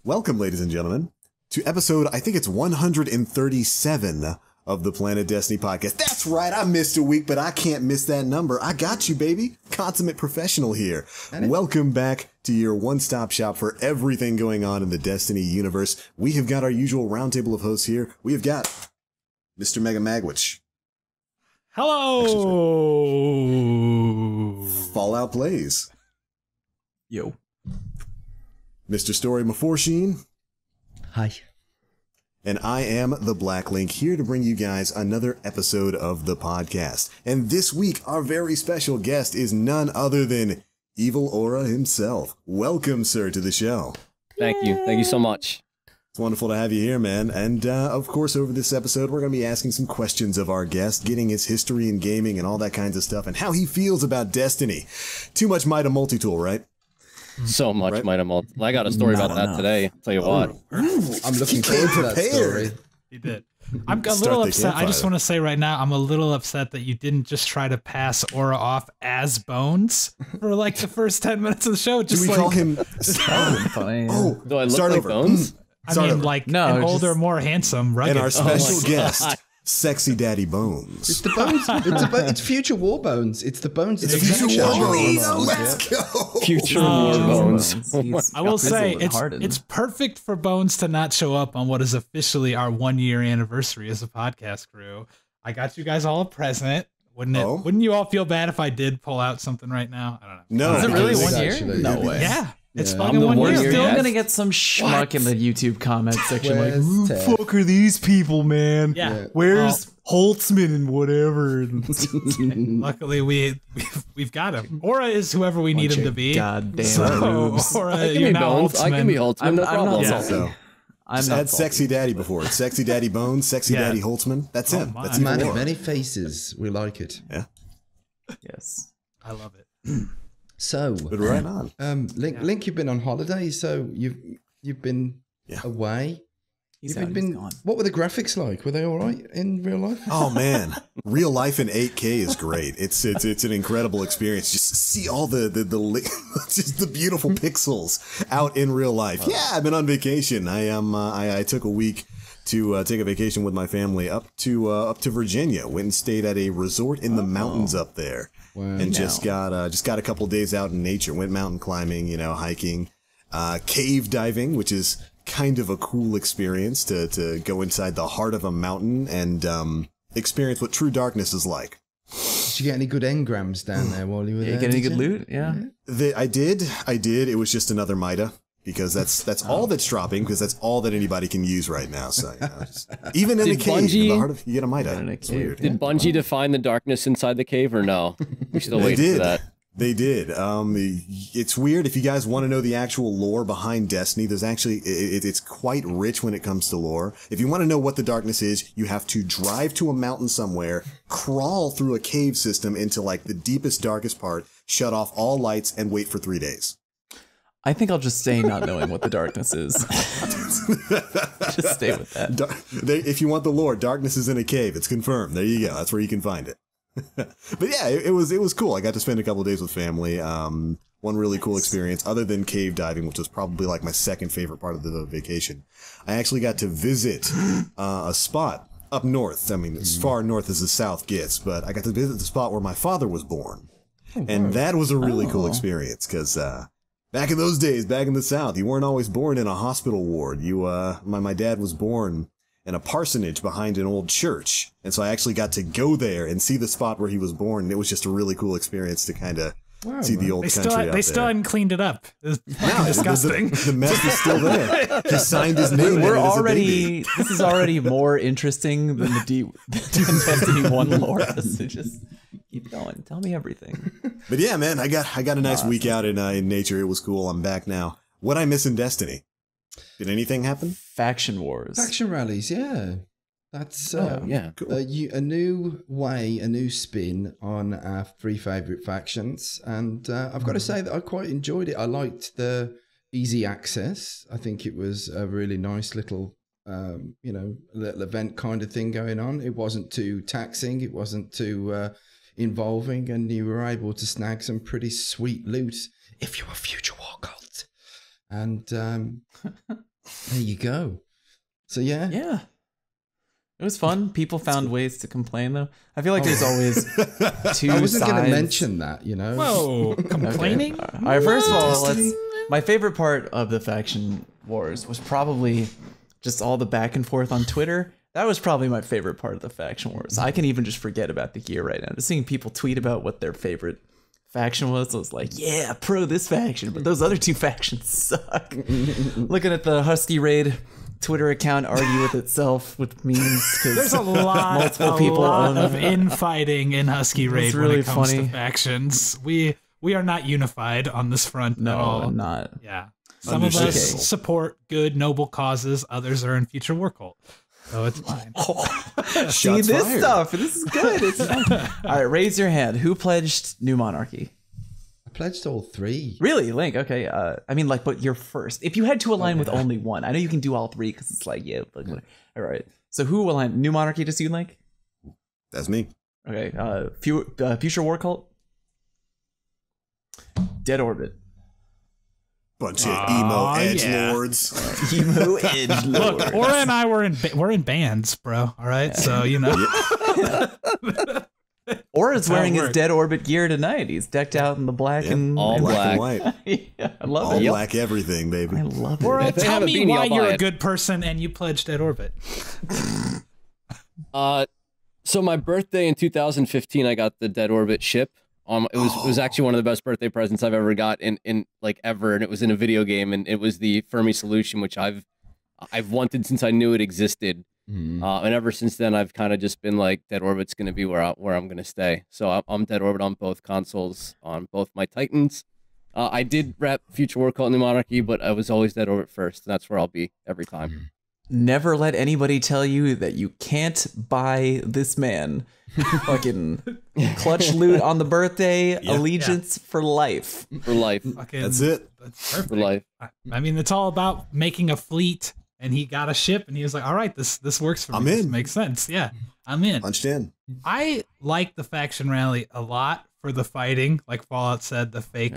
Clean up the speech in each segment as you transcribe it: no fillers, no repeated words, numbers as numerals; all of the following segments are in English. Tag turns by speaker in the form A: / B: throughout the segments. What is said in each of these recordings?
A: Welcome, ladies and gentlemen, to episode, I think it's 137 of the Planet Destiny podcast. That's right, I missed a week, but I can't miss that number. I got you, baby. Consummate professional here. Welcome back to your one-stop shop for everything going on in the Destiny universe. We have got our usual roundtable of hosts here. We have got Mr. Mega Magwitch.
B: Hello!
A: Fallout Blaze.
C: Yo.
A: Mr. Story Maforsheen.
C: Hi.
A: And I am the Black Link, here to bring you guys another episode of the podcast. And this week, our very special guest is none other than Evil Aura himself. Welcome, sir, to the show.
D: Thank you. Thank you so much.
A: It's wonderful to have you here, man. And, of course, over this episode, we're going to be asking some questions of our guest, getting his history in gaming and all that kinds of stuff, and how he feels about Destiny. Too much Mida multi-tool, right?
D: So much, right? I got a story about that today. I'll tell you what.
E: I'm looking forward to that story.
B: You did. I'm a little upset. I just want to say right now, I'm a little upset that you didn't just try to pass Aura off as Bones for like the first 10 minutes of the show. Just
A: Do we call him?
D: Oh, do I look like Bones?
B: I mean, like an older, more handsome, rugged.
A: And our special guest, Sexy Daddy Bones.
E: It's the Bones. It's future War Bones. It's the Bones.
A: It's future War Bones. Let's go.
D: Future War Bones.
B: I will say it's perfect for Bones to not show up on what is officially our 1-year anniversary as a podcast crew. I got you guys all a present. Wouldn't you all feel bad if I did pull out something right now? I don't know.
A: No.
C: Is it really 1 year?
E: Actually,
C: No way.
B: Yeah. It's
C: I'm
B: fucking 1 year.
C: We're still
B: yes.
C: gonna get some schmuck in the YouTube comment section like,
E: Where's
C: who the
E: Ted?
C: fuck are these people, man?
B: Yeah.
C: Where's Holtzman and whatever?
B: Luckily, we've got him. Aura is whoever we need him to be.
C: Goddamn
B: So,
C: moves.
B: Aura,
D: I
B: you're now
D: Bones. I can be
B: Holtzman.
D: Holtzman. No problem.
C: not
B: Yeah.
A: So,
C: I'm
A: just
C: not
A: add Sexy Daddy before it. Sexy Daddy Bones, Sexy
B: Yeah.
A: Daddy Holtzman. That's him.
B: my.
A: That's
E: Man
A: Evil
E: of
A: Aura.
E: many faces. We like it.
A: Yeah.
C: Yes.
B: I love it.
E: So,
A: But right on.
E: Link, you've been on holiday, so you've been away.
C: He's
E: You've
C: out,
E: been.
C: he's gone.
E: What were the graphics like? Were they all right in real life?
A: Oh man, real life in 8K is great. It's an incredible experience. Just to see all the just the beautiful pixels out in real life. Yeah, I've been on vacation. I took a week to take a vacation with my family up to Virginia. Went and stayed at a resort in the mountains up there, and just got a couple days out in nature. Went mountain climbing, hiking, cave diving, which is kind of a cool experience to go inside the heart of a mountain and experience what true darkness is like.
E: Did you get any good engrams down there while you were there?
C: Get any
E: did
C: good
E: you?
C: loot? Yeah.
A: I did. It was just another Mida because that's all that's dropping because that's all that anybody can use right now. So even in a cave, in the heart of, you get a Mida. It's weird.
D: Did Bungie define the darkness inside the cave or no? We still waiting for that.
A: They did. It's weird. If you guys want to know the actual lore behind Destiny, there's actually, it's quite rich when it comes to lore. If you want to know what the darkness is, you have to drive to a mountain somewhere, crawl through a cave system into like the deepest, darkest part, shut off all lights, and wait for 3 days.
C: I think I'll just stay not knowing what the darkness is. Just stay with that.
A: If you want the lore, darkness is in a cave. It's confirmed. There you go. That's where you can find it. But yeah, it was cool. I got to spend a couple of days with family. One really cool experience, other than cave diving, which was probably like my second favorite part of the vacation. I actually got to visit a spot up north. I mean, as far north as the south gets, but I got to visit the spot where my father was born, and that was a really cool experience because back in those days, back in the south, you weren't always born in a hospital ward. My dad was born in a parsonage behind an old church. And so I actually got to go there and see the spot where he was born. And it was just a really cool experience to kind of see the old country out there.
B: They still hadn't cleaned it up. It's disgusting.
A: The mess is still there. He signed his name.
C: We're already. This is already more interesting than the Destiny 1 lore. So just keep going. Tell me everything.
A: But yeah, man, I got a nice week out in nature. It was cool. I'm back now. What I miss in Destiny? Did anything happen?
C: Faction wars.
E: Faction rallies, yeah. That's
A: Cool.
E: a new way, a new spin on our 3 favourite factions. And I've got to say that I quite enjoyed it. I liked the easy access. I think it was a really nice little, little event kind of thing going on. It wasn't too taxing. It wasn't too involving. And you were able to snag some pretty sweet loot if you're a future war cult. And There you go. So yeah.
C: Yeah. It was fun. People found ways to complain, though. I feel like there's always two
E: I wasn't going to
C: sides.
E: mention that, you know.
B: Whoa, complaining?
C: Okay. All right, first of all, my favorite part of the faction wars was probably just all the back and forth on Twitter. That was probably my favorite part of the faction wars. I can even just forget about the gear right now. Just seeing people tweet about what their favorite faction was, I was like, yeah, pro this faction, but those other two factions suck. Looking at the Husky Raid Twitter account argue with itself with memes.
B: There's a lot of infighting in Husky Raid really when it comes to factions. We are not unified on this front at all.
C: No, not.
B: Yeah. Some of us support good, noble causes. Others are in Future War Cult. So it's fine.
C: See this stuff. This is good. It's all right, raise your hand. Who pledged New Monarchy?
E: I pledged all three.
C: Really, Link? Okay. I mean, like, but you're first. If you had to align with only one, I know you can do all three because it's like, yeah. Like, all right. So who aligned? New Monarchy just you, Link?
A: That's me.
C: Okay. Future War Cult. Dead Orbit.
A: Bunch of emo edgelords.
C: Emo edgelords.
B: Look, Aura and I we're in bands, bro. All right, so you know.
C: Aura's wearing his Dead Orbit gear tonight. He's decked out in the black and
D: all
A: black
D: black.
A: and white.
C: Yeah, I love
A: all
C: it.
A: black everything, baby.
C: I love it.
B: Aura, tell me why you're a
D: it.
B: good person and you pledged Dead Orbit.
D: So my birthday in 2015, I got the Dead Orbit ship. It was actually one of the best birthday presents I've ever got in like ever, and it was in a video game, and it was the Fermi solution, which I've wanted since I knew it existed. And ever since then, I've kind of just been like, Dead Orbit's going to be where I'm going to stay. So I'm Dead Orbit on both consoles, on both my Titans. I did rep Future War Cult New Monarchy, but I was always Dead Orbit first, and that's where I'll be every time.
C: Never let anybody tell you that you can't buy this man. Fucking clutch loot on the birthday, allegiance for life.
D: For life.
A: That's it.
B: That's perfect.
D: For life.
B: I mean, it's all about making a fleet, and he got a ship, and he was like, all right, this works for me.
A: I'm in.
B: This makes sense. Yeah, I'm in.
A: Punched in.
B: I like the faction rally a lot for the fighting. Like Fallout said, the fake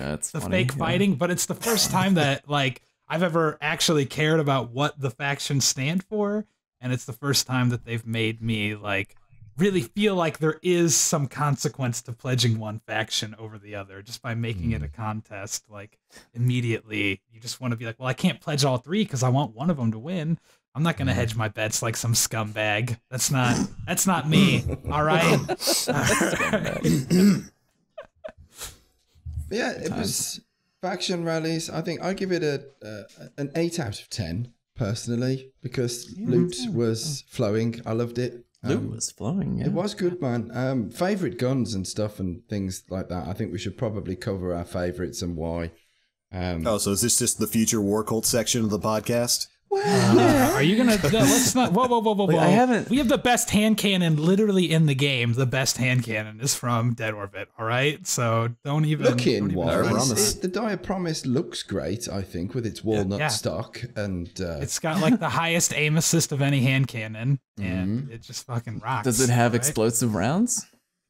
B: fighting, but it's the first time that like I've ever actually cared about what the factions stand for, and it's the first time that they've made me like really feel like there is some consequence to pledging one faction over the other just by making it a contest. Like immediately you just want to be like, well, I can't pledge all three because I want one of them to win. I'm not going to hedge my bets like some scumbag. That's not me. All right.
E: Yeah, it was faction rallies. I think I give it an 8 out of 10 personally because loot was flowing. I loved it.
C: Loot was flowing. Yeah.
E: It was good, man. Favorite guns and stuff and things like that. I think we should probably cover our favorites and why.
A: So is this just the Future War Cult section of the podcast?
B: Are you gonna? Let's not. Whoa!
C: I haven't.
B: We have the best hand cannon literally in the game. The best hand cannon is from Dead Orbit. All right, so don't even
E: the Dire Promise looks great. I think with its walnut stock and
B: it's got like the highest aim assist of any hand cannon, and it just fucking rocks.
C: Does it have explosive rounds?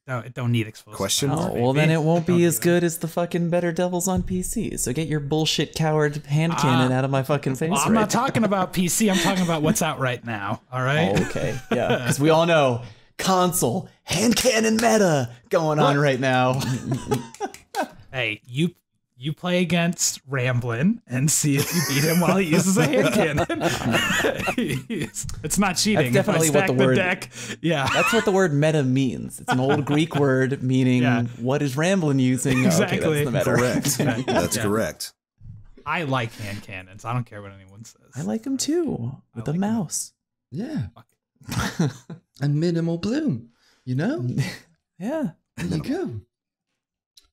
B: No, it don't need explosive.
A: Question mark?
C: Well, then it won't be as good as the fucking Better Devils on PC. So get your bullshit coward hand cannon out of my fucking face.
B: Well, I'm not talking about PC. I'm talking about what's out right now. All right.
C: Okay. Yeah. Because we all know console hand cannon meta going on right now.
B: Hey, you play against Ramblin' and see if you beat him while he uses a hand cannon. It's not cheating.
C: That's definitely what the word.
B: Deck,
C: that's what the word meta means. It's an old Greek word meaning what is Ramblin' using?
B: Exactly.
C: Okay, that's the meta.
A: Correct. That's correct.
B: I like hand cannons. I don't care what anyone says.
C: I like them too with a mouse.
E: Yeah. And minimal bloom. You know.
C: Yeah.
E: There you go.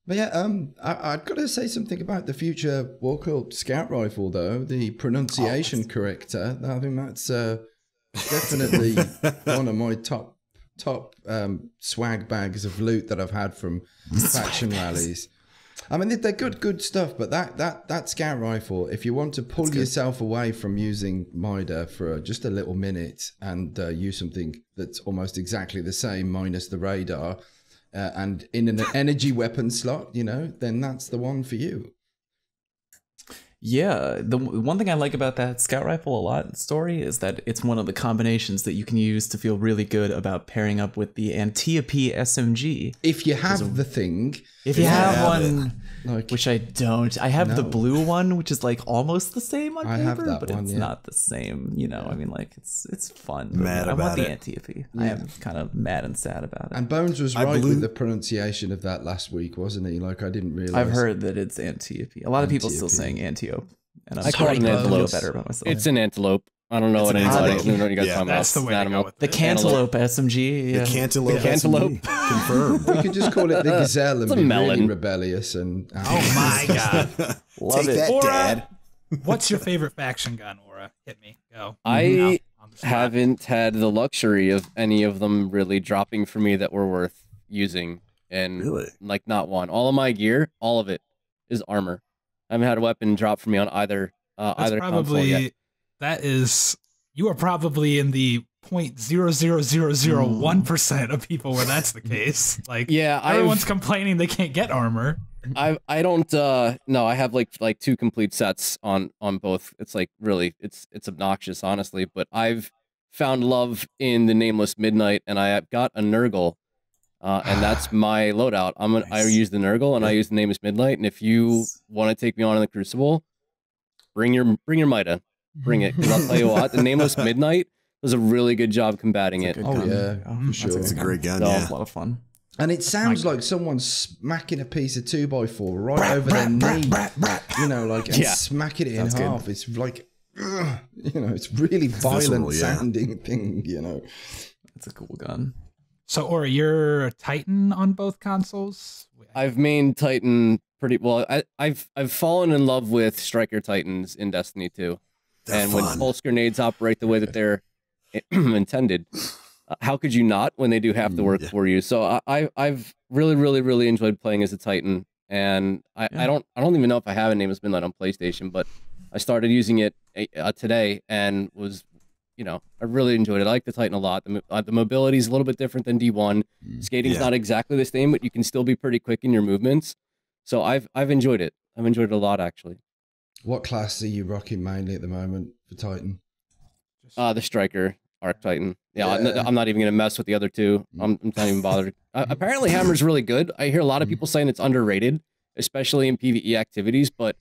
E: But yeah, I've got to say something about the Future War Cult Scout Rifle, though. The pronunciation corrector. I think that's definitely one of my top swag bags of loot that I've had from faction rallies. I mean, they're good stuff, but that Scout Rifle, if you want to pull yourself away from using MIDA for just a little minute and use something that's almost exactly the same minus the radar, and in an energy weapon slot, you know, then that's the one for you.
C: Yeah, the one thing I like about that scout rifle a lot story is that it's one of the combinations that you can use to feel really good about pairing up with the Antiope SMG.
E: If you have the thing.
C: If you have one, which I don't. I have the blue one, which is like almost the same on paper, but it's not the same. You know, I mean, like it's fun. I want the Antiope. I am kind of mad and sad about it.
E: And Bones was right with the pronunciation of that last week, wasn't he? Like I didn't realize.
C: I've heard that it's Antiope. A lot of people still saying Antiope, and I'm
D: call it an antelope.
C: Better about myself.
D: It's an antelope. I don't know what antelope.
B: That's the way to go with
C: the cantaloupe SMG.
A: The cantaloupe. Confirmed.
E: We could just call it the gazelle and be really rebellious and.
B: Oh my god!
C: Love
A: Take
C: it,
A: that, Dad.
B: What's your favorite faction gun, Aura? Hit me. Go.
D: I haven't had the luxury of any of them really dropping for me that were worth using, and like not one. All of my gear, all of it, is armor. I haven't had a weapon drop for me on either console yet.
B: That is, you are probably in the 0.00001% of people where that's the case. Like,
D: yeah,
B: everyone's complaining they can't get armor.
D: I don't no, I have like 2 complete sets on both. It's like really it's obnoxious, honestly, but I've found love in the Nameless Midnight, and I have got a Nurgle, and that's my loadout. I use the Nurgle and I use the Nameless Midnight, and if you want to take me on in the Crucible, bring your Mida. Bring it, because I'll tell you what, the Nameless Midnight does a really good job combating it.
E: Oh yeah, for sure.
A: It's a great gun.
D: So,
A: yeah,
C: a lot of fun.
E: And it sounds like someone's smacking a piece of 2x4 right over their knee, you know, like and smacking it in half. It's like, you know, it's really violent sounding thing, you know.
C: It's a cool gun.
B: So, Aura, you're a Titan on both consoles?
D: I've mained Titan pretty well. I've fallen in love with Striker Titans in Destiny 2. And when pulse grenades operate the way that they're intended, how could you not when they do half the work for you? So I've really enjoyed playing as a Titan, and I don't even know if I have a Nameless Midnight on PlayStation, but I started using it today and was, you know, I really enjoyed it. I like the Titan a lot. The mobility is a little bit different than D1. Skating's not exactly the same, but you can still be pretty quick in your movements. So I've enjoyed it. I've enjoyed it a lot, actually.
E: What class are you rocking mainly at the moment for Titan?
D: The Striker, Arc Titan. Yeah, I'm not even going to mess with the other 2. I'm not even bothered. Apparently Hammer's really good. I hear a lot of people saying it's underrated, especially in PvE activities, but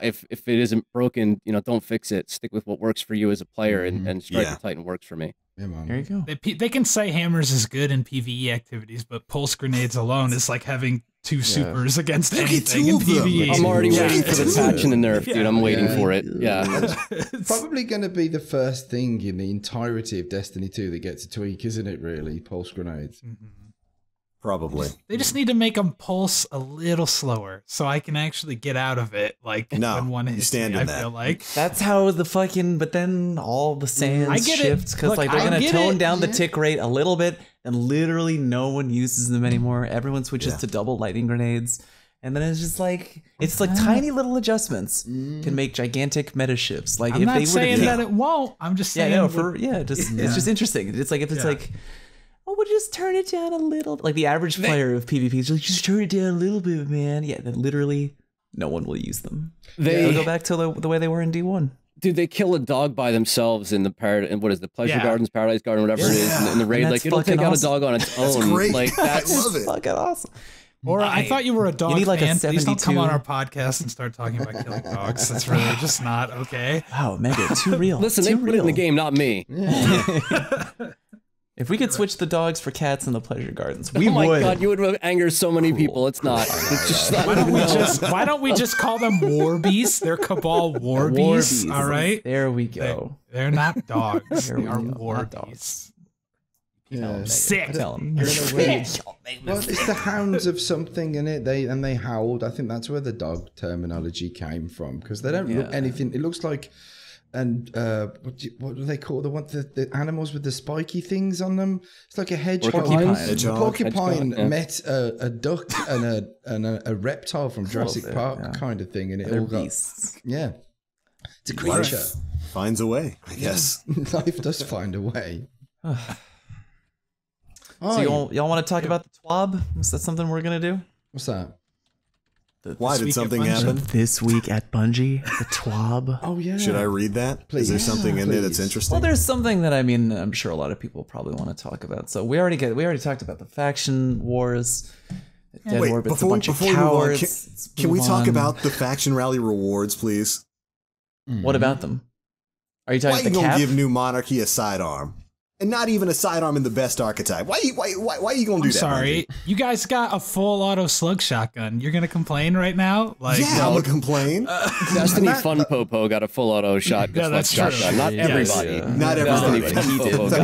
D: if it isn't broken, you know, don't fix it. Stick with what works for you as a player, and Striker Titan works for me.
E: Yeah, man.
C: There you go.
B: They can say Hammers is good in PvE activities, but pulse grenades alone is like having 2 supers against anything in PvE.
D: I'm already waiting for the patch and the nerf, dude. I'm waiting for it. Yeah.
E: It's probably going to be the first thing in the entirety of Destiny 2 that gets a tweak, isn't it, really? Pulse grenades.
A: Probably.
B: They just need to make them pulse a little slower so I can actually get out of it. Like when one hits me, I feel like
C: that's how the fucking. But then all the sands shifts because like they're gonna tone down the tick rate a little bit, and literally no one uses them anymore. Everyone switches to double lightning grenades, and then it's just like tiny little adjustments can make gigantic meta shifts. Like
B: I'm
C: if
B: not
C: they were
B: saying
C: to
B: that it won't. I'm just saying
C: it's just interesting. It's like if it's like. Oh, we'll just turn it down a little. Like the average player of PvP is like, just turn it down a little bit, man. Yeah, then literally no one will use them. They'll go back to the way they were in D1.
D: Dude, they kill a dog by themselves in the Pleasure Gardens, Paradise Garden, whatever it is, in the raid. Like it'll take out a dog on its own.
A: That's great.
D: Like
A: I love it.
C: Fucking awesome.
B: Or I thought you were a dog
C: you need like
B: fan.
C: A 72.
B: Please don't come on our podcast and start talking about killing dogs. That's really just not okay.
C: Wow, Mega, too real.
D: Listen, they put it in the game, not me.
C: If we could switch the dogs for cats in the pleasure gardens, we would.
D: Oh my god, you would anger so many people. It's not. It's just not.
B: Why don't we just call them war beasts? They're Cabal war beasts. All right.
C: There we go.
B: They're not dogs. They are war beasts.
E: Yeah.
B: Sick.
C: Tell them.
E: Well, it's the hounds of something in it. They howled. I think that's where the dog terminology came from because they don't look anything. It looks like. And what do they call the animals with the spiky things on them? It's like a hedgehog. Porcupine met a duck and a reptile from Jurassic Park kind of thing, and it all got
C: beasts.
E: Yeah, it's a creature.
A: Life finds a way, I guess.
E: Life does find a way.
C: So y'all want to talk about the TWAB? Is that something we're gonna do?
E: What's that?
A: Why did something happen?
C: This week at Bungie, the TWAB.
E: Oh yeah.
A: Should I read that? Please. Is there something in there that's interesting?
C: Well, there's something that I'm sure a lot of people probably want to talk about. So we already talked about the faction wars. Dead Orbit's a bunch of cowards.
A: Can we talk about the faction rally rewards, please?
C: What about them? Are you talking about the cap?
A: Why are you gonna give New Monarchy a sidearm? And not even a sidearm in the best archetype. Why are you gonna do that?
B: Sorry, you guys got a full auto slug shotgun. You're gonna complain right now?
A: Like, yeah, I'm gonna complain.
D: Destiny Fun Popo got a full auto shotgun.
B: Yeah, that's
D: shotgun. Not everybody.
A: Yeah. Not everybody.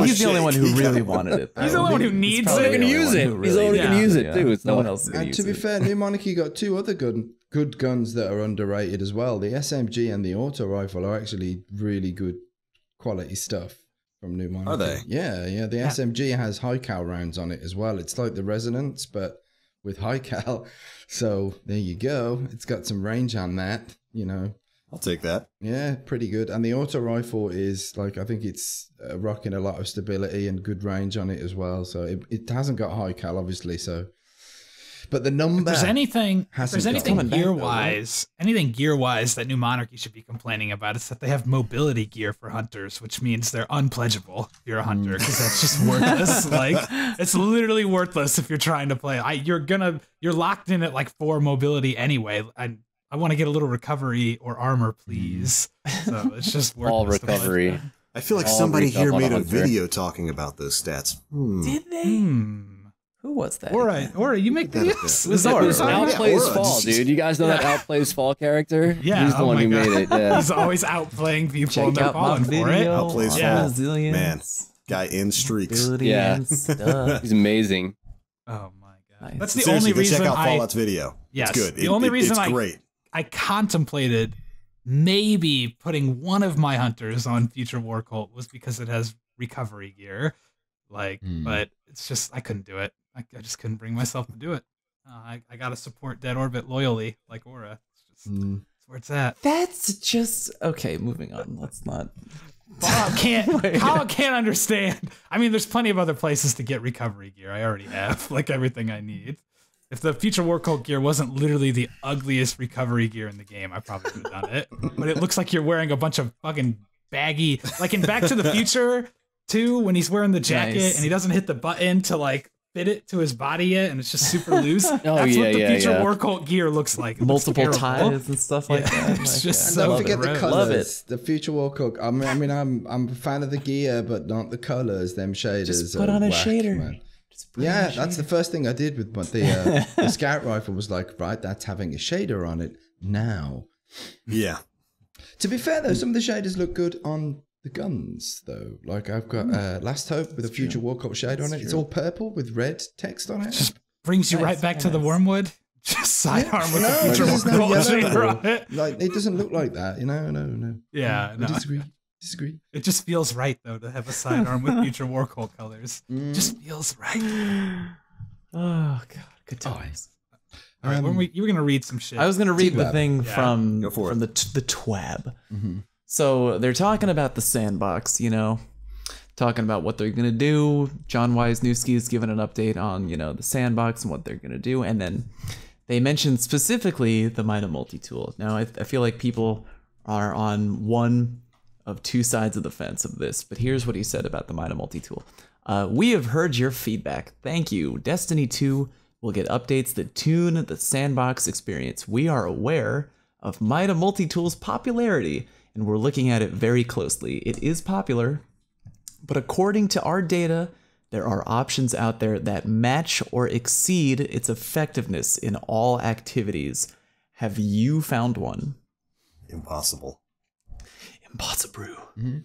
C: He's the only one who really wanted it.
B: He's the only one who needs it.
D: He's gonna use it. He's the only one who can use it too. It's
C: no one else is gonna use it.
E: And to be fair, New Monarchy got two other good guns that are underrated as well. The SMG and the auto rifle are actually really good quality stuff. From New Monarchy.
A: Are they?
E: Yeah. The SMG has high cal rounds on it as well. It's like the Resonance, but with high cal. So there you go. It's got some range on that, you know.
A: I'll take that.
E: Yeah, pretty good. And the auto rifle is like, I think it's rocking a lot of stability and good range on it as well. So it hasn't got high cal, obviously. So, but the number.
B: If there's anything gear-wise that New Monarchy should be complaining about, it's that they have mobility gear for hunters, which means they're unpledgeable if you're a hunter, because that's just worthless. Like, it's literally worthless if you're trying to play. You're locked in at like 4 mobility anyway. I want to get a little recovery or armor, please. So it's just worthless.
D: All recovery.
A: I feel like somebody here made a video talking about those stats.
C: Did they? Who was that?
B: Ora, you make videos?
D: Was Outplays Fall, dude. You guys know that Outplays Fall character?
B: Yeah.
D: He's the one who made it. Yeah.
B: He's always outplaying people and they're falling for it.
A: Outplays Fall. Man, guy in streaks.
D: Yeah. He's amazing.
B: Oh my god. That's the only reason
A: check out Fallout's video.
B: Yes,
A: it's good.
B: The only reason
A: it's great.
B: I contemplated maybe putting one of my hunters on Future War Cult was because it has recovery gear. But it's just, I couldn't do it. I just couldn't bring myself to do it. I got to support Dead Orbit loyally, like Aura. It's just that's where it's at.
C: That's just okay. Moving on. Let's not.
B: Fallout can't understand. I mean, there's plenty of other places to get recovery gear. I already have like everything I need. If the Future War Cult gear wasn't literally the ugliest recovery gear in the game, I probably would have done it. But it looks like you're wearing a bunch of fucking baggy, like in Back to the Future 2, when he's wearing the jacket and he doesn't hit the button to like fit it to his body yet, and it's just super loose. That's what the Future War Cult gear looks like.
C: Multiple ties and stuff like that.
B: It's just
E: so don't forget the colors.
C: Love it.
E: The Future War Cult. I mean, I'm a fan of the gear, but not the colors. Them shaders.
C: Just put on a shader. Man.
E: Yeah, that's the first thing I did with the scout rifle. Was like, right, that's having a shader on it now.
A: Yeah.
E: To be fair though, some of the shaders look good on the guns though. Like I've got Last Hope with a Future War Cult shade on it. It's all purple with red text on it.
B: Just brings you right back to the Wormwood. Just sidearm with the Future War Cult shader on it.
E: Like it doesn't look like that, you know? No.
B: Yeah, no.
E: Disagree.
B: It just feels right though to have a sidearm with Future War Cult colors. Just feels right.
C: Oh god, good times.
B: All right, you were gonna read some shit.
C: I was gonna read the thing from the TWAB.
E: Mm-hmm.
C: So they're talking about the Sandbox, you know, talking about what they're gonna do. John Wisniewski is giving an update on, you know, the Sandbox and what they're gonna do, and then they mentioned specifically the Mida multi-tool. Now I feel like people are on one of two sides of the fence of this, but here's what he said about the Mida multi-tool. We have heard your feedback. Thank you. Destiny 2 will get updates that tune the Sandbox experience. We are aware of Mida multi-tool's popularity, and we're looking at it very closely. It is popular, but according to our data, there are options out there that match or exceed its effectiveness in all activities. Have you found one?
A: Impossible.
C: Impossible.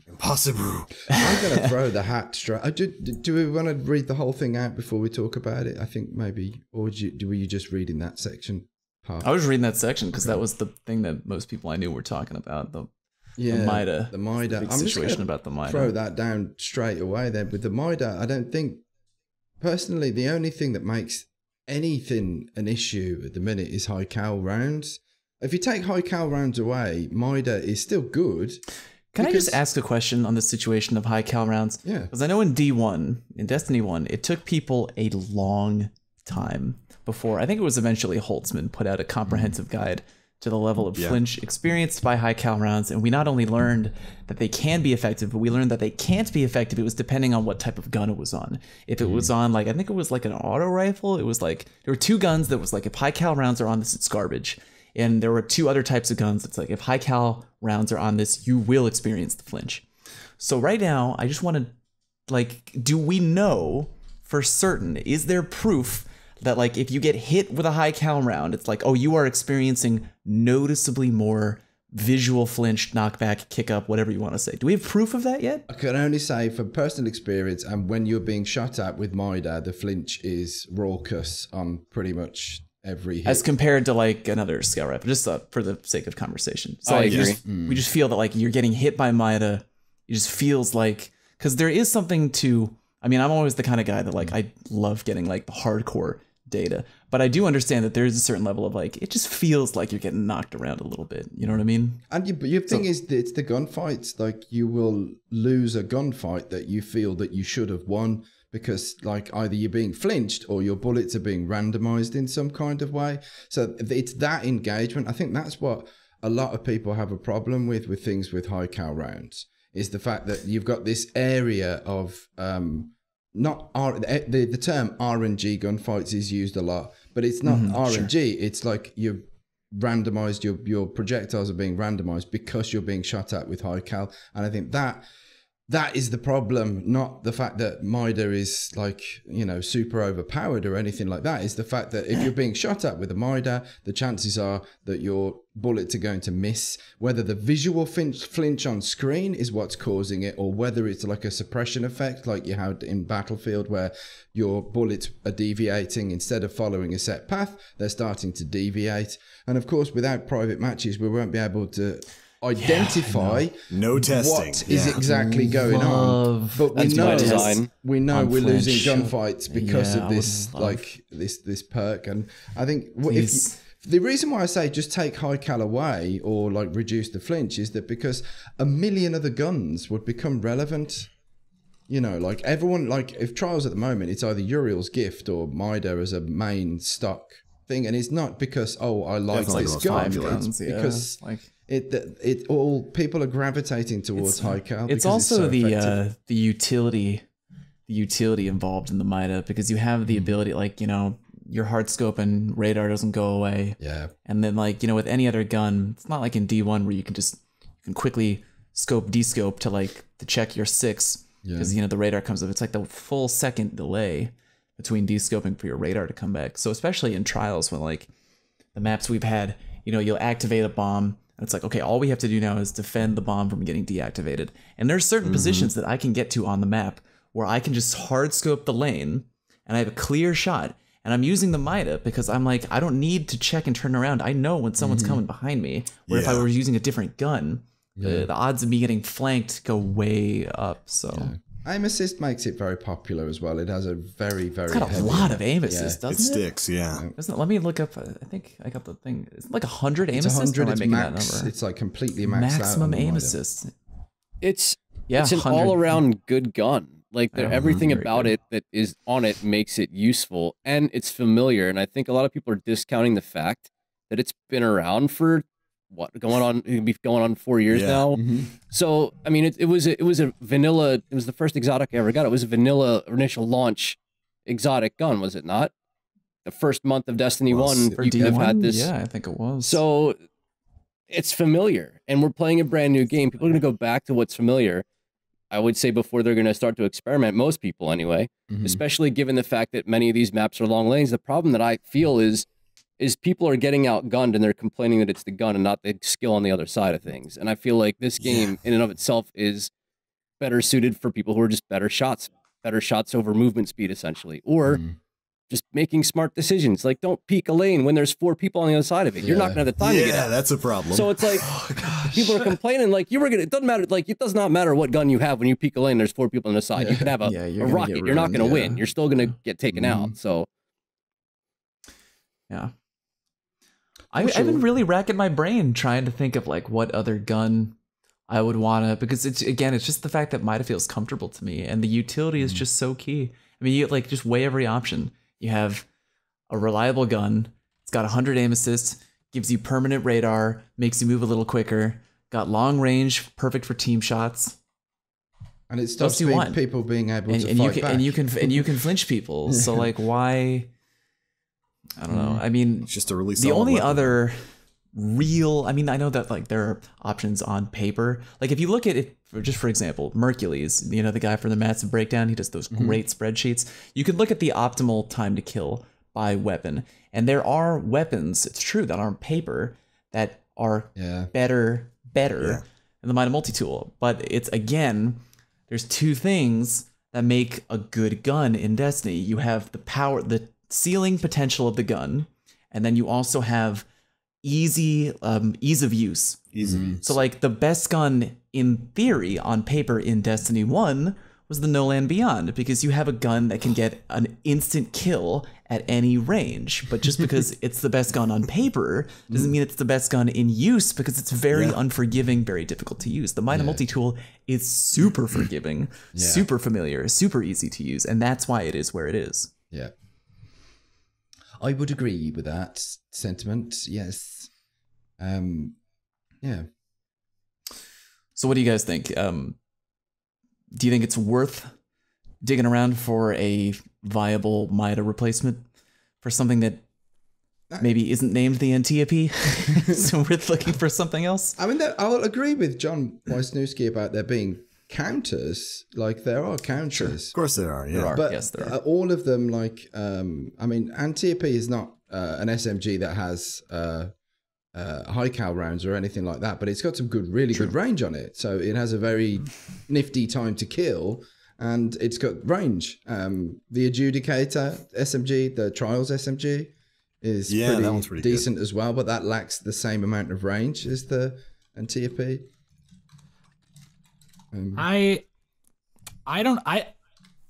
A: Impossible.
E: I'm going to throw the hat straight. Do we want to read the whole thing out before we talk about it? I think maybe, or were you just reading that section?
C: I was reading that section because that was the thing that most people I knew were talking about. The Mida.
E: The Mida.
C: I'm situation about the Mida.
E: Throw that down straight away then. With the Mida, I don't think, personally, the only thing that makes anything an issue at the minute is high cal rounds. If you take high cal rounds away, Mida is still good.
C: Can I just ask a question on the situation of high cal rounds?
E: Yeah.
C: Because I know in D1, in Destiny 1, it took people a long time before. I think it was eventually Holtzman put out a comprehensive guide to the level of flinch experienced by high cal rounds, and we not only learned that they can be effective, but we learned that they can't be effective. It was depending on what type of gun it was on. If it was on, like, I think it was like an auto rifle, it was like there were two guns that was like, if high cal rounds are on this, it's garbage. And there were two other types of guns. It's like, if high cal rounds are on this, you will experience the flinch. So right now, I just want to, like, do we know for certain, is there proof that, like, if you get hit with a high cal round, it's like, oh, you are experiencing noticeably more visual flinch, knockback, kick up, whatever you want to say? Do we have proof of that yet?
E: I can only say from personal experience, and when you're being shot at with MIDA, the flinch is raucous on pretty much every hit.
C: As compared to like another scout rifle, just for the sake of conversation. So like, we just feel that like you're getting hit by MIDA, it just feels like, because there is something to, I mean, I'm always the kind of guy that like, I love getting like the hardcore data, but I do understand that there is a certain level of like, it just feels like you're getting knocked around a little bit. You know what I mean?
E: And your thing is, it's the gunfights. Like, you will lose a gunfight that you feel that you should have won because, like, either you're being flinched or your bullets are being randomized in some kind of way. So it's that engagement. I think that's what a lot of people have a problem with things with high cal rounds, is the fact that you've got this area of the term RNG gunfights is used a lot, but it's not RNG. Sure. It's like you're randomized, your projectiles are being randomized because you're being shot at with high cal. And I think that is the problem, not the fact that MIDA is like, you know, super overpowered or anything like that. It's the fact that if you're being shot at with a MIDA, the chances are that your bullets are going to miss. Whether the visual flinch on screen is what's causing it, or whether it's like a suppression effect like you had in Battlefield where your bullets are deviating instead of following a set path, they're starting to deviate. And of course, without private matches, we won't be able to identify
A: no testing
E: what is exactly going on, but we know we're losing gunfights because of this, like this perk. And I think if the reason why I say just take high cal away or like reduce the flinch is that because a million other guns would become relevant. You know, like everyone, like if Trials at the moment, it's either Uriel's Gift or MIDA as a main stock thing, and it's not because I like this gun, it's because like it all people are gravitating towards high cal.
C: It's also the utility involved in the MIDA, because you have the ability, like, you know, your hard scope and radar doesn't go away.
E: Yeah.
C: And then, like, you know, with any other gun, it's not like in D1 where you can quickly scope descope to check your 6, because you know the radar comes up. It's like the full second delay between descoping for your radar to come back. So especially in Trials, when like the maps we've had, you know, you'll activate a bomb. It's like, okay, all we have to do now is defend the bomb from getting deactivated. And there's certain positions that I can get to on the map where I can just hard scope the lane and I have a clear shot. And I'm using the MIDA because I'm like, I don't need to check and turn around. I know when someone's coming behind me. Where if I were using a different gun, the odds of me getting flanked go way up. So
E: aim assist makes it very popular as well. It has a very, very.
C: It's got a lot of aim assist, doesn't it?
A: It sticks, yeah.
C: Let me look up. I think I got the thing. It's like 100 aim assist.
E: 100. It's max. It's like completely maxed
C: maximum
E: out
C: aim assist.
D: It's an all-around good gun. Like everything about it that is on it makes it useful, and it's familiar. And I think a lot of people are discounting the fact that it's been around for going on 4 years now. So I mean, it was a vanilla. It was the first exotic I ever got. It was a vanilla initial launch exotic gun, was it not? The first month of Destiny 1, you could have had this.
C: Yeah, I think it was.
D: So it's familiar, and we're playing a brand new game. People are going to go back to what's familiar, I would say, before they're going to start to experiment, most people anyway, especially given the fact that many of these maps are long lanes. The problem that I feel is people are getting outgunned and they're complaining that it's the gun and not the skill on the other side of things. And I feel like this game in and of itself is better suited for people who are just better shots over movement speed, essentially, or just making smart decisions. Like, don't peek a lane when there's 4 people on the other side of it. You're not going to have the time to get out.
A: Yeah, that's a problem.
D: So it's like, people are complaining, like, it doesn't matter, like, it does not matter what gun you have when you peek a lane, there's 4 people on the side. You can have a rocket, you're not going to win. You're still going to get taken out, so.
C: Yeah. I've been really racking my brain trying to think of, like, what other gun I would want to, because it's just the fact that MIDA feels comfortable to me, and the utility is just so key. I mean, you like just weigh every option. You have a reliable gun. It's got 100 aim assist, gives you permanent radar, makes you move a little quicker, got long range, perfect for team shots.
E: And it stops people being able to fight back.
C: And you can flinch people. So like, why? I don't know. I mean,
A: it's just a really
C: the only
A: weapon.
C: other real, I mean, I know that like there are options on paper. Like if you look at it, just for example, Mercules, you know, the guy from the Massive Breakdown, he does those great spreadsheets. You can look at the optimal time to kill by weapon. And there are weapons, it's true, that are on paper that are better than the Might Multi-Tool. But it's, again, there's two things that make a good gun in Destiny. You have the power, the ceiling potential of the gun, and then you also have ease of use. So like the best gun in theory on paper in Destiny 1 was the No Land Beyond, because you have a gun that can get an instant kill at any range. But just because it's the best gun on paper doesn't mean it's the best gun in use, because it's very unforgiving, very difficult to use. The Might Multi-Tool is super forgiving, super familiar, super easy to use, and that's why it is where it is.
E: Yeah. I would agree with that sentiment, yes. Yeah.
C: So what do you guys think? Do you think it's worth digging around for a viable MIDA replacement for something that maybe isn't named the Antiope? So we're looking for something else?
E: I mean, I'll agree with John Wisniewski about there being counters. Like, there are counters. Sure.
A: Of course there are, yeah.
C: There are.
E: But
C: yes, there are.
E: All of them, like, I mean, Antiope is not an SMG that has high cal rounds or anything like that, but it's got some really good range on it. So it has a very nifty time to kill, and it's got range. The Adjudicator SMG, the Trials SMG, is
A: that one's pretty
E: decent
A: good
E: as well, but that lacks the same amount of range as the Antiope.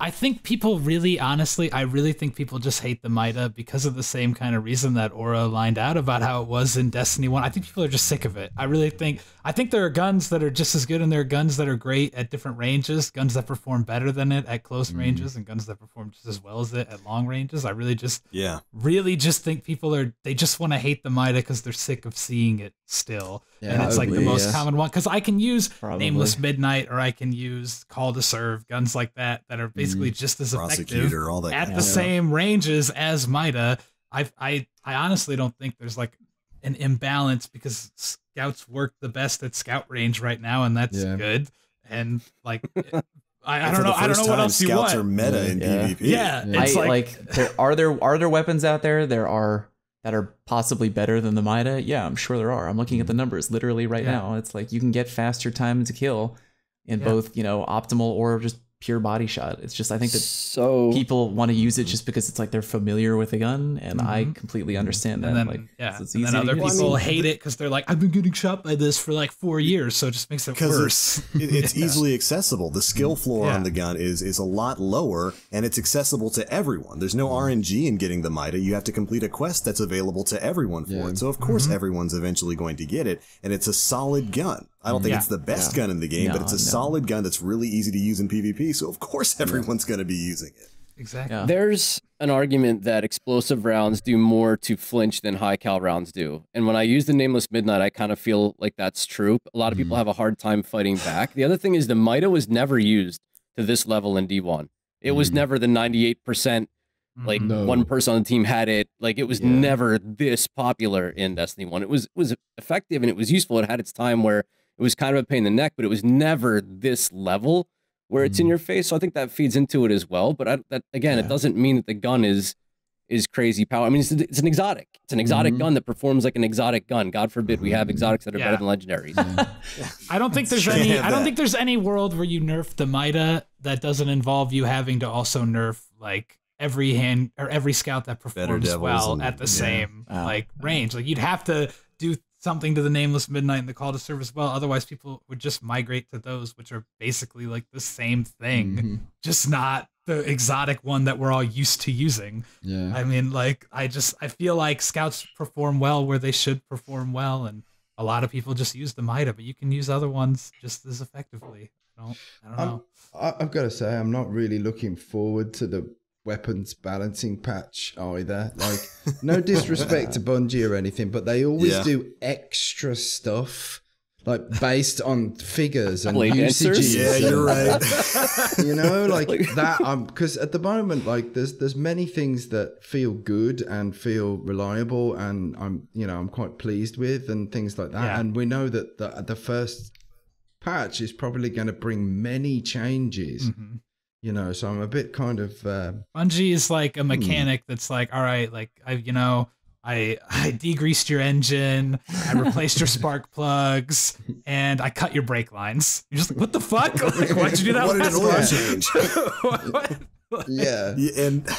B: I think people really, honestly, I really think people just hate the MIDA because of the same kind of reason that Aura lined out about how it was in Destiny 1. I think people are just sick of it. I think there are guns that are just as good, and there are guns that are great at different ranges, guns that perform better than it at close ranges, and guns that perform just as well as it at long ranges. I really just think people they just want to hate the MIDA because they're sick of seeing it still. And it's like the most common one, because I can use Nameless Midnight, or I can use Call to Serve, guns like that are basically just as effective at the same ranges as MIDA. I honestly don't think there's like an imbalance, because scouts work the best at scout range right now, and that's good. And like, I don't know what else you want.
A: Scouts are meta in PvP.
B: Yeah, it's
C: are there weapons out there that are possibly better than the MIDA? Yeah, I'm sure there are. I'm looking at the numbers literally right now. It's like you can get faster time to kill in both, optimal or just pure body shot. It's just, I think that people want to use it just because it's like they're familiar with the gun, and I completely understand that.
B: And then,
C: it's
B: easy, and then other people hate it because they're like, I've been getting shot by this for like 4 years, so it just makes it worse.
A: It's easily accessible. The skill floor on the gun is a lot lower, and it's accessible to everyone. There's no RNG in getting the MIDA. You have to complete a quest that's available to everyone for it. So of course everyone's eventually going to get it, and it's a solid gun. I don't think it's the best gun in the game, but it's a solid gun that's really easy to use in PvP, so of course everyone's going to be using it.
B: Exactly.
D: Yeah. There's an argument that explosive rounds do more to flinch than high cal rounds do. And when I use the Nameless Midnight, I kind of feel like that's true. A lot of people have a hard time fighting back. The other thing is the MIDA was never used to this level in D1. It was never the 98%, like one person on the team had it. Like it was never this popular in Destiny 1. It was effective and it was useful. It had its time where it was kind of a pain in the neck, but it was never this level where it's in your face. So I think that feeds into it as well. But it doesn't mean that the gun is crazy power. I mean, it's an exotic. It's an exotic gun that performs like an exotic gun. God forbid we have exotics that are better than legendaries.
B: I don't think there's any. I don't think there's any world where you nerf the MIDA that doesn't involve you having to also nerf like every hand or every scout that performs well at the same like range. Like you'd have to do something to the Nameless Midnight and the Call to Serve as well. Otherwise, people would just migrate to those, which are basically like the same thing, just not the exotic one that we're all used to using. Yeah. I mean, like, I feel like scouts perform well where they should perform well, and a lot of people just use the MIDA, but you can use other ones just as effectively. I don't know.
E: I've got to say, I'm not really looking forward to the weapons balancing patch either. Like, no disrespect to Bungie or anything, but they always do extra stuff, like based on figures and usages.
A: Yeah, you're right.
E: You know, like that. Because at the moment, like there's many things that feel good and feel reliable, and I'm quite pleased with, and things like that. Yeah. And we know that the first patch is probably going to bring many changes.
B: Mm-hmm.
E: You know, so I'm a bit kind of
B: Bungie is like a mechanic that's like, all right, like I degreased your engine, I replaced your spark plugs, and I cut your brake lines. You're just like, what the fuck? Like, why'd you do that?
A: What an oil change.
E: Yeah,
A: and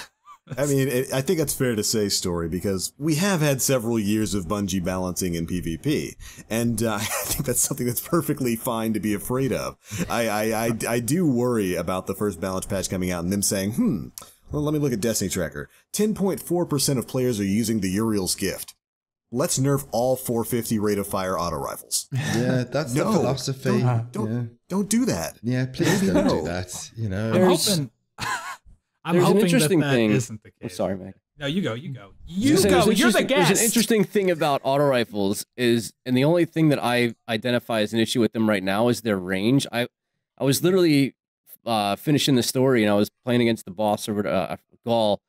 A: I mean, I think it's fair to say, Story, because we have had several years of Bungie balancing in PvP, and I think that's something that's perfectly fine to be afraid of. I do worry about the first balance patch coming out and them saying, well, let me look at Destiny Tracker. 10.4% of players are using the Uriel's Gift. Let's nerf all 450 rate of fire auto rifles.
E: Yeah, that's the philosophy.
A: Don't do that.
E: Yeah, please don't do that. You know,
B: I'm hoping
D: an interesting
B: that
D: thing.
B: Isn't the case.
D: I'm sorry, Meg.
B: No, you go. You're the guest.
D: There's an interesting thing about auto rifles and the only thing that I identify as an issue with them right now is their range. I was literally finishing the story and I was playing against the boss or Gaul,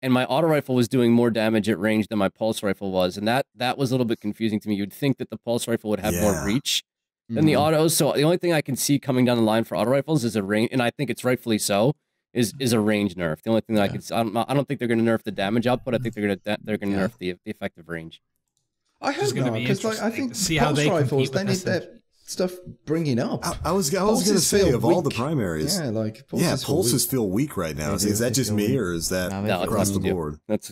D: and my auto rifle was doing more damage at range than my pulse rifle was, and that was a little bit confusing to me. You'd think that the pulse rifle would have more reach than the autos. So the only thing I can see coming down the line for auto rifles is a range, and I think it's rightfully so. Is a range nerf. The only thing that I can see, I don't think they're going to nerf the damage output. I think they're going to nerf the effective range.
E: I hope not, because I think pulse rifles, they need that stuff bringing up.
A: I was going to say, of all the primaries,
E: pulses
A: feel weak right now. Is that just me, or is that across the board?
D: That's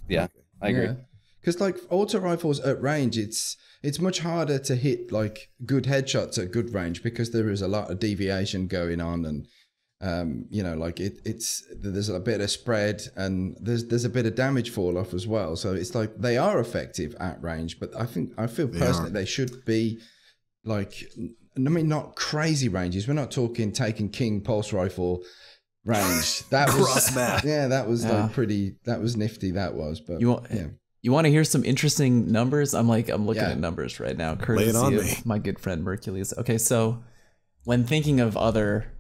D: I agree.
E: Because like auto rifles at range, it's much harder to hit like good headshots at good range because there is a lot of deviation going on, and like there's a bit of spread and there's a bit of damage fall off as well. So it's like they are effective at range, but I feel personally they should be like, I mean, not crazy ranges. We're not talking Taken King pulse rifle range. That was that was like pretty. That was nifty. That was. But you
C: want to hear some interesting numbers? I'm looking at numbers right now, courtesy of my good friend Mercules. Okay, so when thinking of other,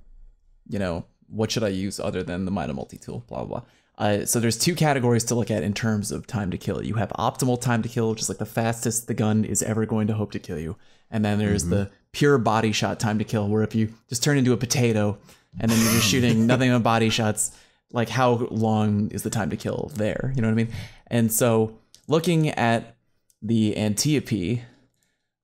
C: what should I use other than the Mida multi-tool, blah, blah, blah. So there's two categories to look at in terms of time to kill. You have optimal time to kill, which is like the fastest the gun is ever going to hope to kill you. And then there's the pure body shot time to kill, where if you just turn into a potato and then you're just shooting nothing but body shots, like how long is the time to kill there? You know what I mean? And so looking at the Antiope,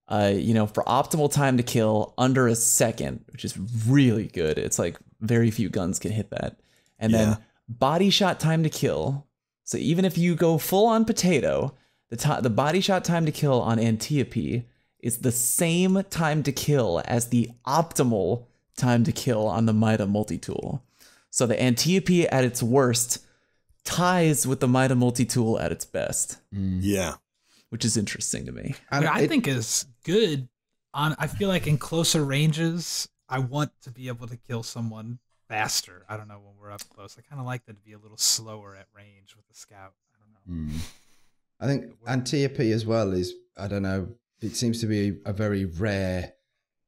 C: for optimal time to kill under a second, which is really good. It's like very few guns can hit that. And then body shot time to kill. So even if you go full on potato, the body shot time to kill on Antiope is the same time to kill as the optimal time to kill on the Mida multi-tool. So the Antiope at its worst ties with the Mida multi-tool at its best.
A: Yeah.
C: Which is interesting to me.
B: And I think is good I feel like in closer ranges, I want to be able to kill someone faster. I don't know, when we're up close. I kind of like that to be a little slower at range with the scout. I don't know.
E: I think Antiope as well is, I don't know, it seems to be a very rare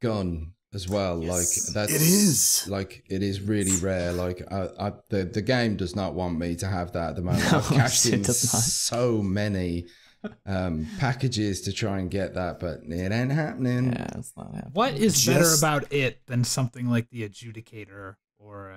E: gun as well.
A: Yes,
E: like it is really rare. Like the game does not want me to have that at the moment. I've cashed in so many packages to try and get that, but it ain't happening.
C: Yeah, it's not happening.
B: What is better about it than something like the Adjudicator or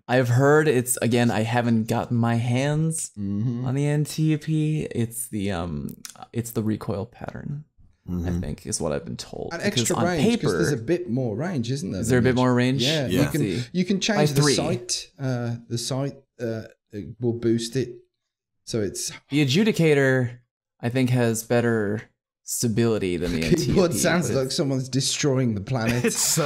C: I've heard it's, again, I haven't gotten my hands on the Antiope. It's the recoil pattern. I think is what I've been told.
E: And extra range, because there's a bit more range, isn't there?
C: Is there a bit more range?
E: Yeah. You can change the sight. The sight will boost it. So it's
C: the Adjudicator, I think, has better stability than the Antiope.
E: Keyboard sounds like someone's destroying the planet.
B: It's so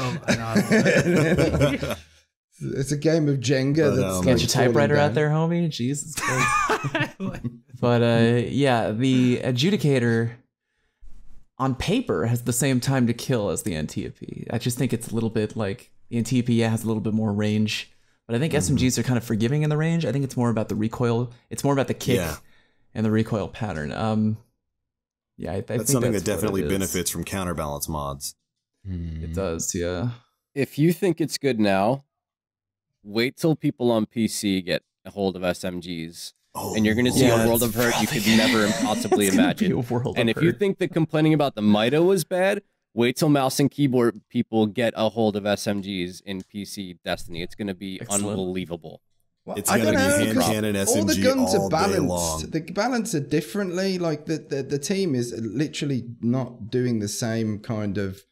E: it's a game of Jenga. That's
C: get your typewriter out there, homie. Jesus Christ. But the Adjudicator on paper has the same time to kill as the Antiope. I just think it's a little bit like the Antiope has a little bit more range But I think SMGs are kind of forgiving in the range. I think it's more about the recoil. It's more about the kick and the recoil pattern. I think
A: something that definitely benefits from counterbalance mods.
C: It does, yeah.
D: If you think it's good now, wait till people on PC get a hold of SMGs. And you're going to see a world of hurt you could never possibly imagine. And if you think that complaining about the Mida was bad, wait till mouse and keyboard people get a hold of SMGs in PC Destiny. It's going to be unbelievable.
E: Well,
A: it's going to be hand cannon SMG
E: all the guns
A: all
E: are balanced.
A: Day long.
E: The balance are differently. Like the team is literally not doing the same kind of.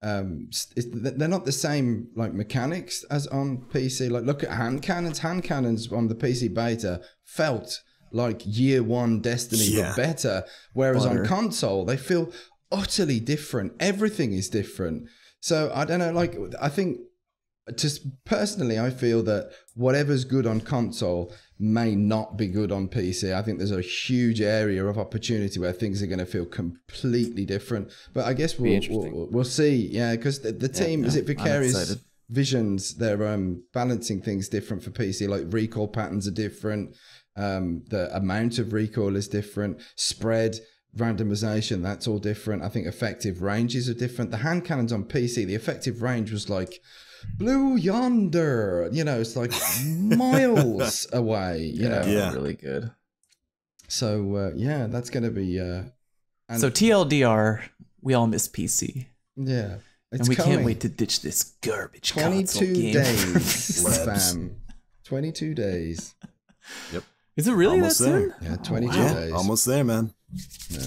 E: They're not the same like mechanics as on PC. Like look at hand cannons. Hand cannons on the PC beta felt like year one Destiny but better, whereas on console they feel utterly different. Everything is different. So I don't know. Like I think. Just personally, I feel that whatever's good on console may not be good on PC. I think there's a huge area of opportunity where things are going to feel completely different. But I guess we'll see. Yeah, because the team, is it Vicarious Visions? They're balancing things different for PC. Like recoil patterns are different. The amount of recoil is different. Spread, randomization, that's all different. I think effective ranges are different. The hand cannons on PC, the effective range was like blue yonder, you know, it's like miles away, you know.
C: Really good.
E: So that's gonna be
C: so TLDR, we all miss PC.
E: Yeah,
C: and we can't wait to ditch this garbage
E: 22
C: game.
E: days fam. 22 days.
A: Yep.
C: Is it really
A: almost
C: that
A: there?
C: soon?
E: Yeah, 22 days.
A: Almost there, man.
E: Yeah.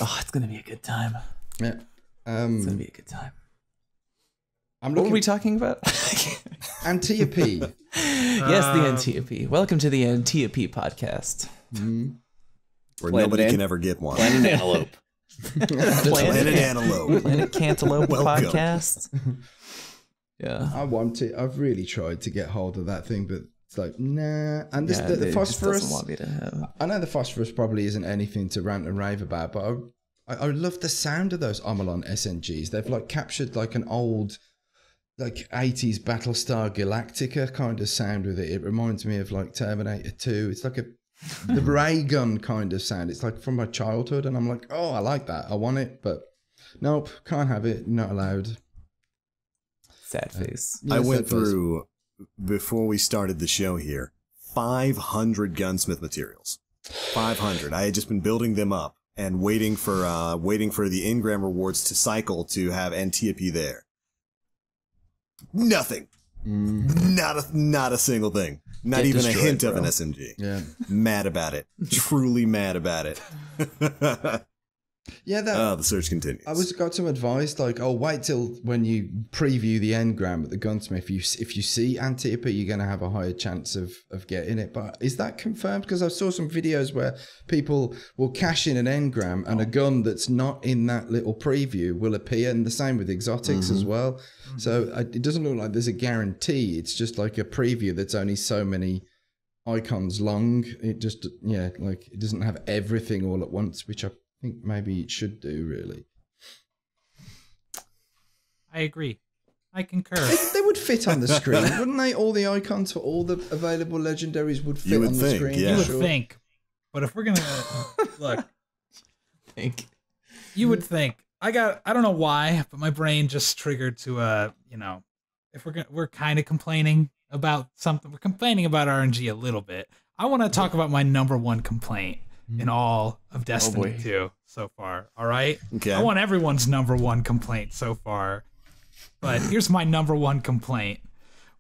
C: Oh, it's gonna be a good time.
E: Yeah.
C: It's gonna be a good time.
E: What
C: were we talking about?
E: Antiope.
C: Yes, the Antiope. Welcome to the Antiope podcast.
A: Where nobody can ever get one.
D: Planet Antelope.
A: Planet Antelope.
C: Planet Cantaloupe podcast. Yeah.
E: I've really tried to get hold of that thing, but it's like, nah. And this, the phosphorus.
C: Just doesn't want me to have.
E: I know the phosphorus probably isn't anything to rant and rave about, but I love the sound of those Omolon SNGs. They've like captured like an old, like 80s Battlestar Galactica kind of sound with it. It reminds me of like Terminator 2. It's like the ray gun kind of sound. It's like from my childhood, and I'm like, oh, I like that. I want it, but nope, can't have it. Not allowed.
C: Sad face.
A: I went through, before we started the show here, 500 gunsmith materials. 500. I had just been building them up and waiting for the Engram rewards to cycle to have Antiope there. Nothing. Not a single thing. Not even a hint of an SMG.
E: Yeah.
A: Mad about it. Truly mad about it.
E: Yeah,
A: the search continues.
E: I got some advice like, wait till when you preview the engram at the gunsmith. If you see Antiope, you're going to have a higher chance of getting it. But is that confirmed? Because I saw some videos where people will cash in an engram and a gun that's not in that little preview will appear, and the same with exotics as well. So it doesn't look like there's a guarantee. It's just like a preview that's only so many icons long. It just like it doesn't have everything all at once, which I think maybe it should do, really.
B: I agree. I concur.
E: They would fit on the screen, wouldn't they? All the icons for all the available legendaries would fit on the screen.
B: Yeah. You would think. But if we're going to look, you would think. I don't know why, but my brain just triggered to if we're kind of complaining about something. We're complaining about RNG a little bit. I want to talk about my #1 complaint in all of Destiny 2 so far. All right.
A: Okay.
B: I want everyone's #1 complaint so far, but here's my #1 complaint.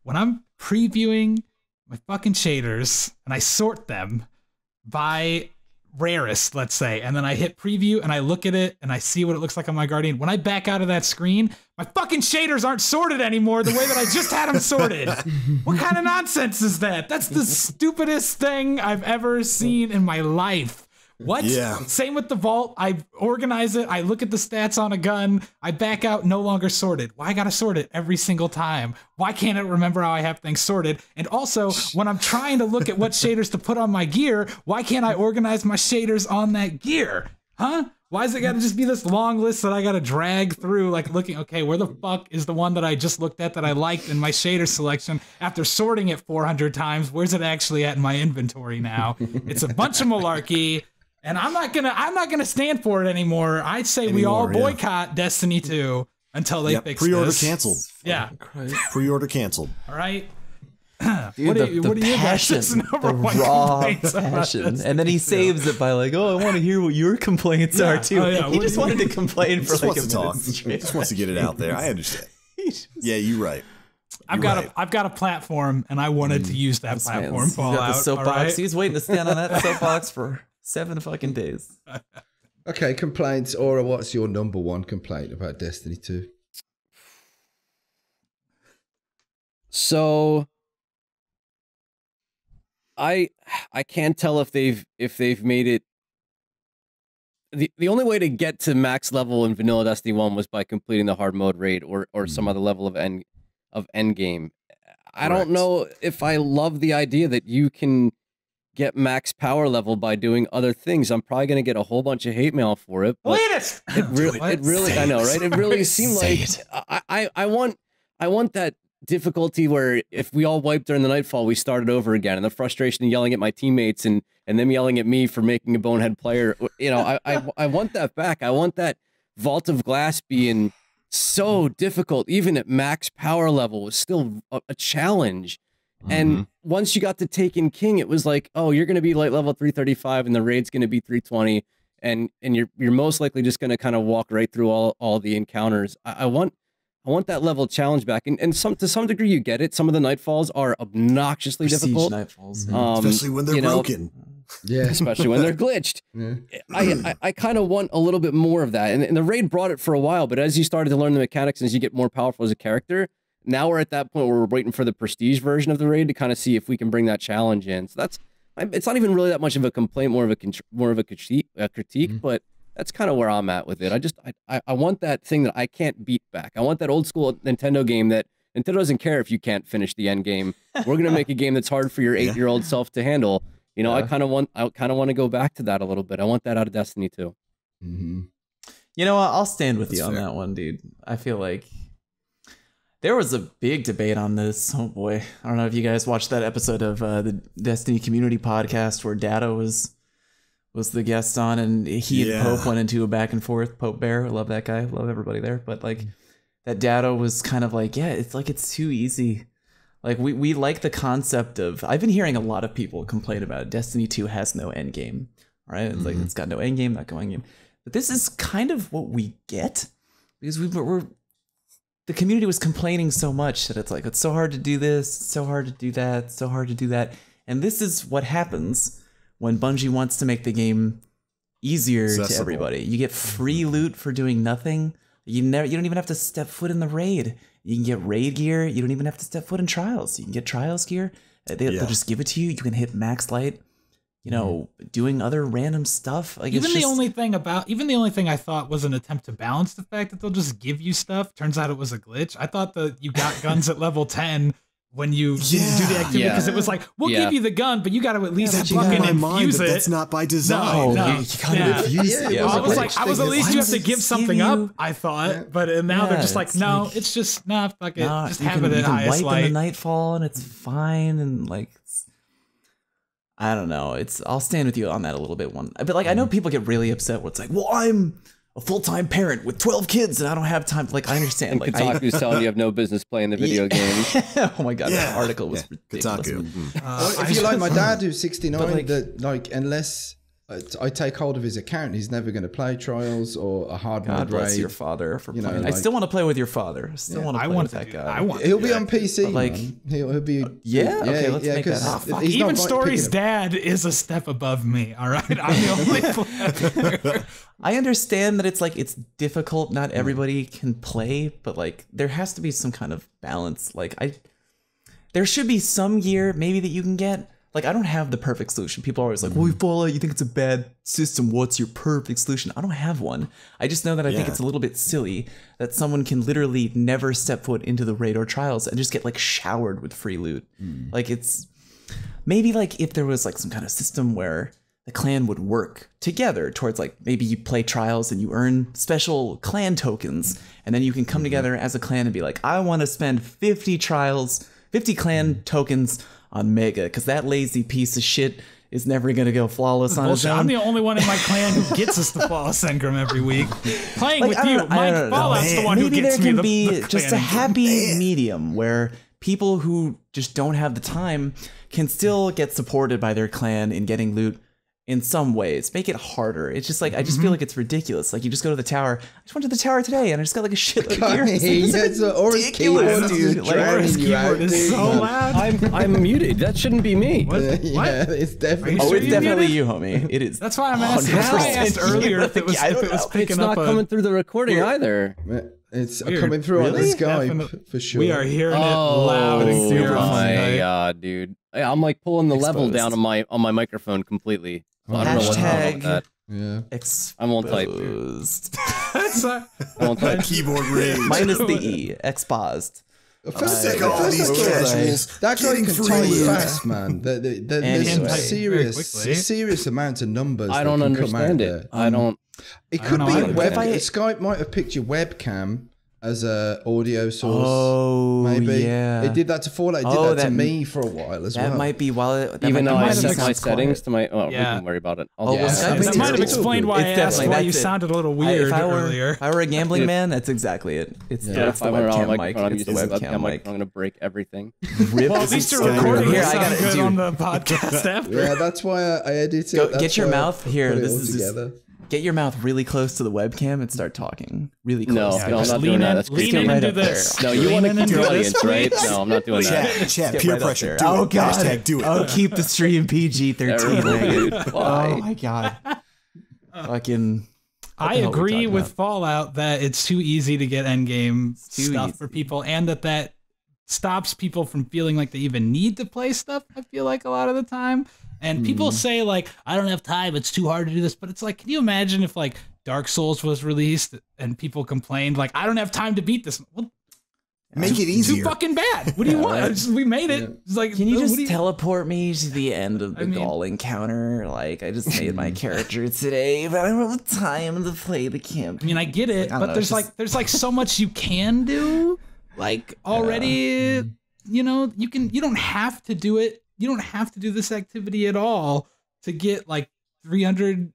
B: When I'm previewing my fucking shaders and I sort them by rarest, let's say, and then I hit preview and I look at it and I see what it looks like on my Guardian. When I back out of that screen, my fucking shaders aren't sorted anymore the way that I just had them sorted. What kind of nonsense is that? That's the stupidest thing I've ever seen in my life. What?
A: Yeah.
B: Same with the vault. I organize it. I look at the stats on a gun. I back out, no longer sorted. Why I gotta sort it every single time? Why can't I remember how I have things sorted? And also, when I'm trying to look at what shaders to put on my gear, why can't I organize my shaders on that gear? Huh? Why is it got to just be this long list that I got to drag through, like looking, okay, where the fuck is the one that I just looked at that I liked in my shader selection after sorting it 400 times? Where's it actually at in my inventory now? It's a bunch of malarkey, and I'm not gonna stand for it anymore. I'd say we all boycott Destiny 2 until they fix
A: pre-order
B: this.
A: Canceled.
B: Yeah.
A: Pre-order canceled.
B: All right.
C: Dude,
B: what
C: the
B: do you
C: passion,
B: guys'
C: the raw passion, and then he saves it by like, "Oh, I want to hear what your complaints are too." He just wanted to complain for like a minute straight.
A: He just wants to get it out there. I understand. Yeah, you're right.
B: I've got a platform, and I wanted to use that platform. Fallout.
C: The soapbox. Right? He's waiting to stand on that soapbox for 7 fucking days.
E: Okay, complaints. Aura, what's your number one complaint about Destiny 2?
D: So I can't tell if they've made it. The only way to get to max level in vanilla Destiny 1 was by completing the hard mode raid or some other level of endgame. I don't know if I love the idea that you can get max power level by doing other things. I'm probably going to get a whole bunch of hate mail for it. But it really I know, right? It really seemed like I want that difficulty where if we all wiped during the nightfall, we started over again, and the frustration of yelling at my teammates and them yelling at me for making a bonehead player. You know, I want that back. I want that Vault of Glass being so difficult, even at max power level, was still a challenge. And once you got to Taken King, it was like, oh, you're going to be like level 335, and the raid's going to be 320, and you're most likely just going to kind of walk right through all the encounters. I want that level challenge back, and to some degree you get it. Some of the nightfalls are obnoxiously difficult,
C: nightfalls,
A: especially when they're broken.
E: Yeah,
D: especially when they're glitched. Yeah. I kind of want a little bit more of that, and the raid brought it for a while. But as you started to learn the mechanics, and as you get more powerful as a character, now we're at that point where we're waiting for the prestige version of the raid to kind of see if we can bring that challenge in. So it's not even really that much of a complaint, more of a critique, but that's kind of where I'm at with it. I want that thing that I can't beat back. I want that old school Nintendo game that Nintendo doesn't care if you can't finish the end game. We're gonna make a game that's hard for your 8-year-old self to handle. You know, I kind of want to go back to that a little bit. I want that out of Destiny 2.
C: You know what? I'll stand with you on that one, dude. I feel like there was a big debate on this. Oh boy, I don't know if you guys watched that episode of the Destiny Community Podcast where Dado was the guest on, and he and Pope went into a back and forth. Pope Bear, I love that guy, love everybody there. But like that Dado was kind of like, yeah, it's like it's too easy. Like we like the concept of. I've been hearing a lot of people complain about it. Destiny 2 has no end game, right? It's like it's got no end game, not going game. But this is kind of what we get because we're the community was complaining so much that it's like it's so hard to do this, so hard to do that, so hard to do that, and this is what happens when Bungie wants to make the game easier to everybody. You get free loot for doing nothing. You don't even have to step foot in the raid. You can get raid gear. You don't even have to step foot in trials. You can get trials gear. They'll just give it to you. You can hit max light. You know, doing other random stuff. Like
B: even the only thing I thought was an attempt to balance the fact that they'll just give you stuff. Turns out it was a glitch. I thought that you got guns at level 10 when you didn't do the activity because it was like, we'll give you the gun, but you got to at least fucking infuse it.
A: That's not by design.
B: No.
C: You gotta infuse it.
B: I was at least you have to give something up, I thought, but now they're just like, no, it's just, fuck it. Just have it at highest light.
C: You can wipe in the nightfall and it's fine, and like, I don't know. I'll stand with you on that a little bit. But like, I know people get really upset where it's like, well, I'm a full-time parent with 12 kids and I don't have time. Like, I understand.
D: And Kotaku's telling you have no business playing the video game.
C: Oh my god, that article was ridiculous.
E: Kotaku. If you like my dad who's 69, that unless I take hold of his account, he's never going to play Trials or a hard mode raid.
C: God bless your father for playing. I still want to play with your father. I still want to play with that guy.
E: He'll be on PC. Like he'll be.
C: Okay, let's make that happen.
B: Even Story's dad is a step above me. All right, I'm the only player.
C: I understand that it's like it's difficult. Not everybody can play, but like there has to be some kind of balance. Like there should be some gear maybe that you can get. Like, I don't have the perfect solution. People are always like, well, Fallout, you think it's a bad system. What's your perfect solution? I don't have one. I just know that I think it's a little bit silly that someone can literally never step foot into the raid or trials and just get, like, showered with free loot. Like, it's... Maybe, like, if there was, like, some kind of system where the clan would work together towards like maybe you play trials and you earn special clan tokens, and then you can come together as a clan and be like, I want to spend 50 clan tokens on Mega, because that lazy piece of shit is never gonna go flawless on his own.
B: I'm the only one in my clan who gets us the flawless engram every week. Playing
C: like,
B: with you, Mike Fallout's the one who gets me the
C: Maybe there can be
B: the
C: just a happy medium where people who just don't have the time can still get supported by their clan in getting loot in some ways. Make it harder. It's just like, I just feel like it's ridiculous. Like, you just go to the tower. I just went to the tower today and I just got like a shitload of gear.
E: It's ridiculous,
C: dude.
B: Like, Aura's keyboard is so loud.
D: I'm muted. That shouldn't be me.
B: What?
E: Yeah, it's definitely.
C: Oh, it's definitely you, homie. It is.
B: That's why I'm asking. That's why I asked earlier if it was picking
D: It's
B: up.
D: not coming through the recording either.
E: It's
B: Weird.
E: coming through on the
B: Really?
E: Skype for sure.
B: We are hearing it loud and clear.
D: Oh
B: on
D: my
B: Skype.
D: god, dude! I'm like pulling the level down on my microphone completely. So I don't know what's wrong with that.
E: Yeah.
D: I won't type. I won't type.
A: Keyboard rage.
C: Minus the E. Exposed.
A: Sick of all these casuals.
E: That guy
A: getting
E: can
A: free
E: type
A: loot.
E: fast, man. There's
C: Anyway.
E: serious amounts of numbers.
D: I don't
E: that can come
D: understand
E: out
D: it.
E: there.
D: I don't.
E: It
B: I
E: could
B: don't
E: be
B: know
E: a
B: either.
E: web.
C: If I-
E: Skype might have picked your webcam as a audio source.
C: Oh,
E: maybe
C: yeah.
E: it did that to Fallout. It did
C: Oh,
E: that to
C: that-
E: me for a while as
C: That
E: well.
C: might be
D: Even though I
B: might
D: set
B: have
D: my
B: explained
D: settings to my. Oh,
B: Yeah.
D: we can worry about it.
C: Oh,
E: Yeah.
C: well,
E: I mean,
B: That might have
E: it's
B: explained
E: good.
B: why I
C: It's
B: asked
C: definitely-
B: why you
C: that's it.
B: sounded a little weird
C: if I
B: earlier.
C: were a gambling man, that's exactly it. It's
E: Yeah.
C: that's the
D: $500
C: webcam mic.
D: microphone. I'm
C: It's the
D: using
C: webcam mic.
D: I'm gonna break everything.
C: Rip
B: Well, at
C: is
B: least you're
C: Skype.
B: recording
C: Here,
B: it
C: I
B: sound
C: gotta
B: good
C: do.
B: on the podcast after.
E: Yeah, that's why I edited.
C: Go,
E: That's
C: get your
E: why I
C: mouth here.
E: put it
C: This
E: all
C: is just,
E: together.
C: get your mouth really close to the webcam and start talking really
D: No,
C: close.
D: no, I'm
B: Just
D: not
B: lean
D: doing that.
B: in,
D: That's
B: lean
D: creepy.
B: in and do
C: Right up there.
B: this.
D: No, you want to
B: Lean in
D: keep your
B: and do this,
D: audience, right?
B: please?
D: No, I'm not doing that.
A: Chat,
C: Get
A: peer
C: right up
A: pressure.
C: there.
A: Do
C: Oh
A: it.
C: god.
A: Hashtag do it.
C: Oh, keep the stream PG-13.
D: Dude,
C: Oh
D: why?
C: my god. Fucking.
B: I
C: the hell are we
B: agree
C: talking
B: with
C: about?
B: Fallout that it's too easy to get endgame
C: too
B: stuff
C: easy.
B: for people, and that stops people from feeling like they even need to play stuff. I feel like a lot of the time, and people say like, "I don't have time. It's too hard to do this." But it's like, can you imagine if like Dark Souls was released and people complained like, "I don't have time to beat this." Well,
A: Make it
B: too
A: easier.
B: fucking bad. What do you want?
C: right.
B: We made it. It's like,
C: Can you
B: what
C: just
B: do
C: teleport me to the end of the Gaul encounter? Like, I just made my character today, but I don't have time to play the campaign.
B: I mean, I get it,
C: I don't
B: but
C: know,
B: there's
C: it's just-
B: there's like so much you can do. Like already, you know, you don't have to do it. You don't have to do this activity at all to get like 300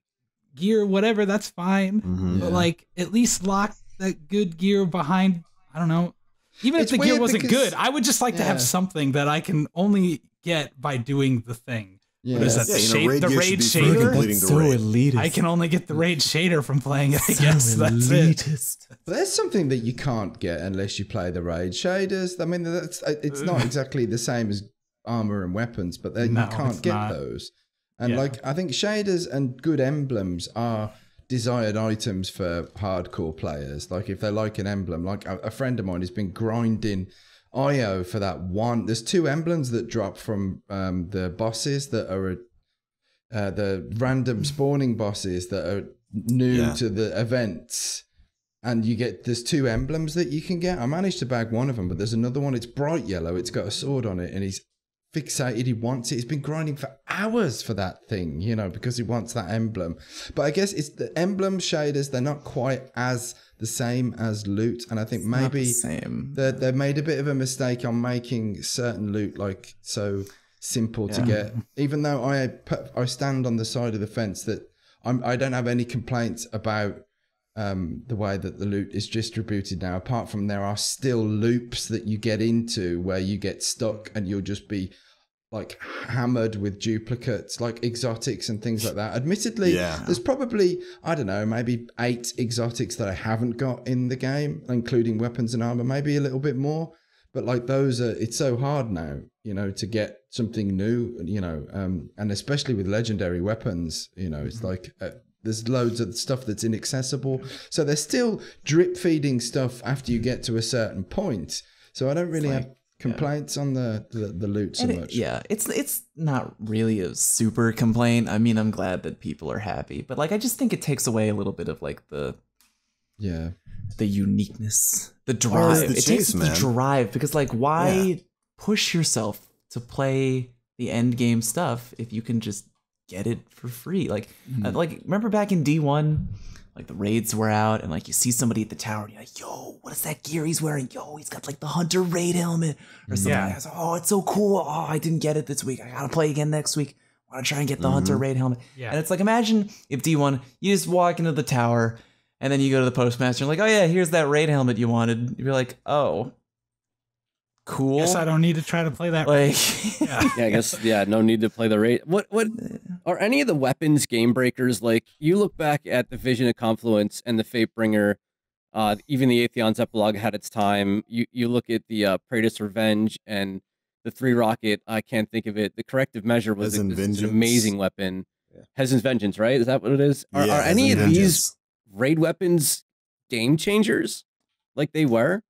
B: gear, whatever. That's fine. But like, at least lock that good gear behind. I don't know. Even
E: It's
B: if the gear
E: weird
B: wasn't
E: because-
B: good, I would just like to have something that I can only get by doing the thing.
E: Yeah.
B: What is that?
A: Yeah,
B: The,
A: you know, raid
B: the
A: gear
B: raid
A: should be for
B: shader?
A: completing the raid.
C: elitist.
B: I can only get the raid shader from playing it, I guess. That's it.
E: But there's something that you can't get unless you play the raid shaders. I mean, it's not exactly the same as armor and weapons, but
B: No,
E: you
B: it's
E: can't get
B: not.
E: those. And
B: Yeah.
E: like, I think shaders and good emblems are desired items for hardcore players. Like if they like an emblem, like a friend of mine has been grinding IO for that one. There's 2 emblems that drop from the bosses that are the random spawning bosses that are new to the events. And there's 2 emblems that you can get. I managed to bag one of them, but there's another one. It's bright yellow. It's got a sword on it, and he's fixated. He wants it. He's been grinding for hours for that thing, you know, because he wants that emblem. But I guess it's the emblem shaders. They're not quite as the same as loot, and I think maybe they made a bit of a mistake on making certain loot like so simple to get. Even though I stand on the side of the fence that I don't have any complaints about the way that the loot is distributed now, apart from there are still loops that you get into where you get stuck and you'll just be like hammered with duplicates, like exotics and things like that. Admittedly, there's probably, I don't know, maybe 8 exotics that I haven't got in the game, including weapons and armor, maybe a little bit more. But like those it's so hard now, you know, to get something new, you know, and especially with legendary weapons, you know, it's like there's loads of stuff that's inaccessible. So they're still drip feeding stuff after you get to a certain point. So I don't really have complaints on the loot so much.
C: It's not really a super complaint. I mean, I'm glad that people are happy, but like I just think it takes away a little bit of like the uniqueness, the drive.
A: The
C: it takes the drive, because like why push yourself to play the end game stuff if you can just get it for free. Like remember back in D1, like the raids were out and like you see somebody at the tower and you're like, yo, what is that gear he's wearing? Yo, he's got like the Hunter raid helmet or something. Yeah. Like, oh, it's so cool. Oh, I didn't get it this week. I gotta play again next week. I want to try and get the Hunter raid helmet. Yeah. And it's like, imagine if D1, you just walk into the tower and then you go to the postmaster and like, oh yeah, here's that raid helmet you wanted. You're like, oh, cool.
B: Guess I don't need to try to play that.
C: Like,
D: I guess no need to play the raid. What are any of the weapons game breakers? Like, you look back at the Vision of Confluence and the Fatebringer, even the Atheon's Epilogue had its time. You look at the Praetus Revenge and the 3 rocket. I can't think of it. The Corrective Measure was an amazing weapon. Hezon's Vengeance, right? Is that what it is? Are any of these raid weapons game changers like they were?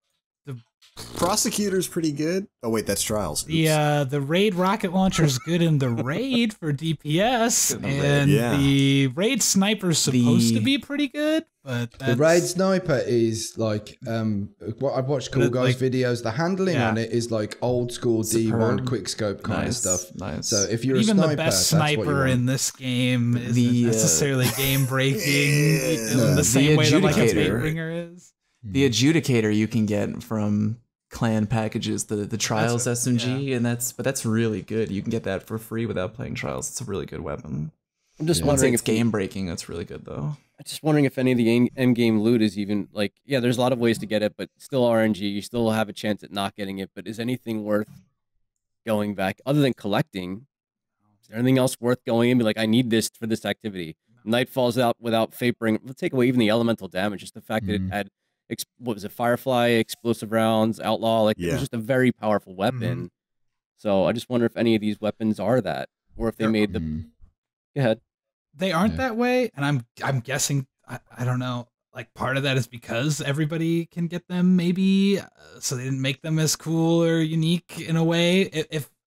A: Prosecutor's pretty good. Oh wait, that's Trials.
B: The raid rocket launcher is good in the raid for DPS, and the raid sniper's supposed to be pretty good. But
E: the raid sniper is like I've watched cool guys videos. The handling on it is like old school D1 quick scope kind of stuff.
C: Nice.
E: So if you're
B: even
E: a sniper,
B: the best sniper in this game isn't necessarily game breaking in the same way that like a Fatebringer is.
C: The adjudicator you can get from clan packages, the Trials SMG, and that's really good. You can get that for free without playing Trials. It's a really good weapon.
D: I'm just wondering
C: if it's game breaking. That's really good though.
D: I'm just wondering if any of the end game loot is even like, there's a lot of ways to get it, but still RNG. You still have a chance at not getting it. But is anything worth going back other than collecting? Is there anything else worth going in? Be like, I need this for this activity. Night falls out without Fatebringer. Let's take away even the elemental damage. Just the fact that it had. What was it? Firefly, explosive rounds, outlaw. Like it was just a very powerful weapon. So I just wonder if any of these weapons are that, or if they made the. Go ahead.
B: They aren't that way, and I'm guessing. I don't know. Like part of that is because everybody can get them, maybe. So they didn't make them as cool or unique in a way.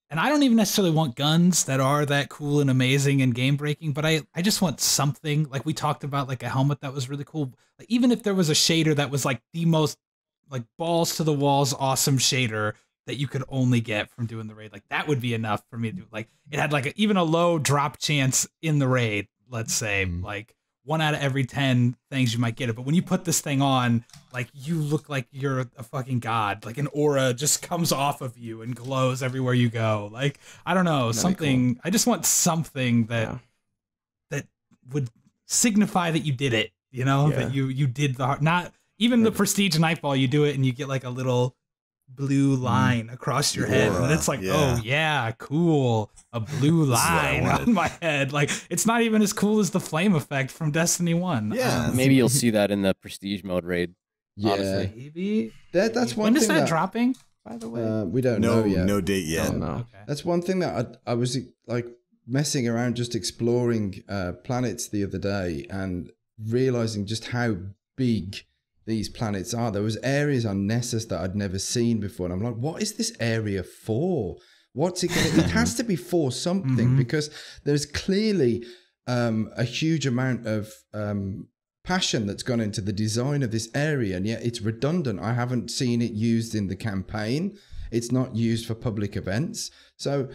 B: And I don't even necessarily want guns that are that cool and amazing and game breaking, but I just want something like we talked about, like a helmet that was really cool. Like, even if there was a shader that was like the most like balls to the walls awesome shader that you could only get from doing the raid, like that would be enough for me to do. Like it had like even a low drop chance in the raid, let's say, like 1 out of every 10 things you might get it. But when you put this thing on, like you look like you're a fucking god. Like an aura just comes off of you and glows everywhere you go. Like, I don't know, something. Cool. I just want something that would signify that you did it. You know, that you did not even the Prestige Nightfall. You do it and you get like a little blue line across your head, and it's like, oh yeah, cool, a blue line on my head. Like it's not even as cool as the flame effect from Destiny 1.
D: Maybe you'll see that in the prestige mode raid. Honestly.
B: Maybe
E: that's one.
B: When is that dropping, by the way?
E: We don't know yet.
A: No date yet.
B: Okay.
E: That's one thing that I was like messing around, just exploring planets the other day, and realizing just how big these planets are. There was areas on Nessus that I'd never seen before, and I'm like, what is this area for? What's it gonna it has to be for something, because there's clearly a huge amount of passion that's gone into the design of this area, and yet it's redundant. I haven't seen it used in the campaign. It's not used for public events. So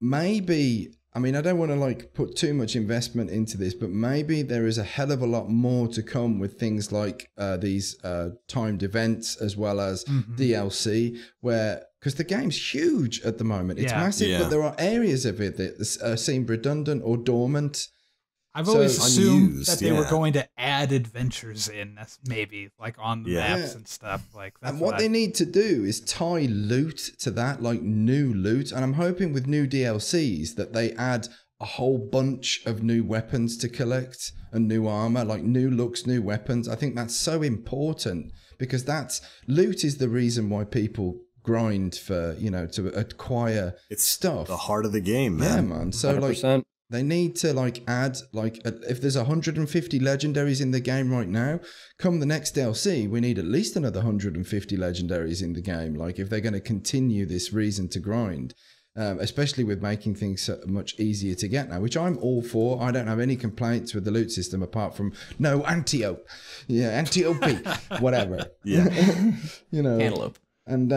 E: maybe, I mean, I don't want to like put too much investment into this, but maybe there is a hell of a lot more to come with things like these timed events, as well as DLC, where, because the game's huge at the moment. It's massive, but there are areas of it that seem redundant or dormant.
B: I've always assumed that they were going to add adventures in, maybe like on the maps and stuff. Like, that's
E: and what they need to do is tie loot to that, like new loot. And I'm hoping with new DLCs that they add a whole bunch of new weapons to collect and new armor, like new looks, new weapons. I think that's so important, because loot is the reason why people grind for, to acquire stuff.
A: The heart of the game, man.
E: Yeah, man. So
D: 100%.
E: like, they need to like add, like, if there's 150 legendaries in the game right now, come the next DLC, we need at least another 150 legendaries in the game. Like, if they're going to continue this reason to grind, especially with making things so much easier to get now, which I'm all for. I don't have any complaints with the loot system apart from no Antiope. Yeah, Antiope, whatever.
A: Yeah.
C: Cantaloupe.
E: And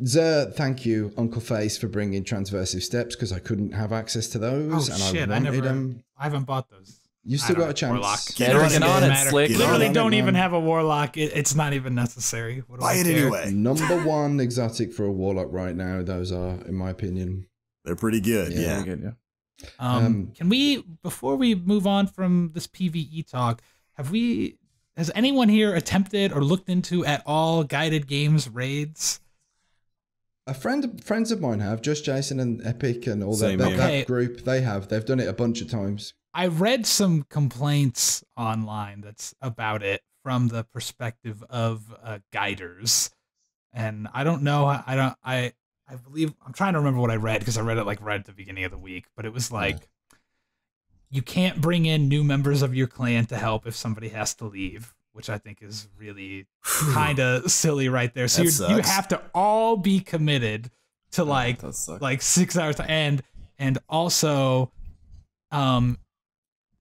E: Zer, thank you, Uncle Face, for bringing Transversive Steps, because I couldn't have access to those. I
B: haven't bought those.
E: You still got a chance.
C: Get on it, Slick.
B: Literally don't even have a Warlock. It's not even necessary.
A: Buy it anyway.
E: Number one exotic for a Warlock right now. Those are, in my opinion.
A: They're pretty good. Yeah.
C: Pretty good,
B: Can we, before we move on from this PvE talk, has anyone here attempted or looked into at all guided games raids?
E: Friends of mine have, just Jason and Epic and all that group. They've done it a bunch of times.
B: I read some complaints online that's about it from the perspective of guiders, and I don't know. I believe I'm trying to remember what I read, because I read it right at the beginning of the week, but it was like, you can't bring in new members of your clan to help if somebody has to leave, which I think is really kind of silly right there. So you have to all be committed to like 6 hours to end, and also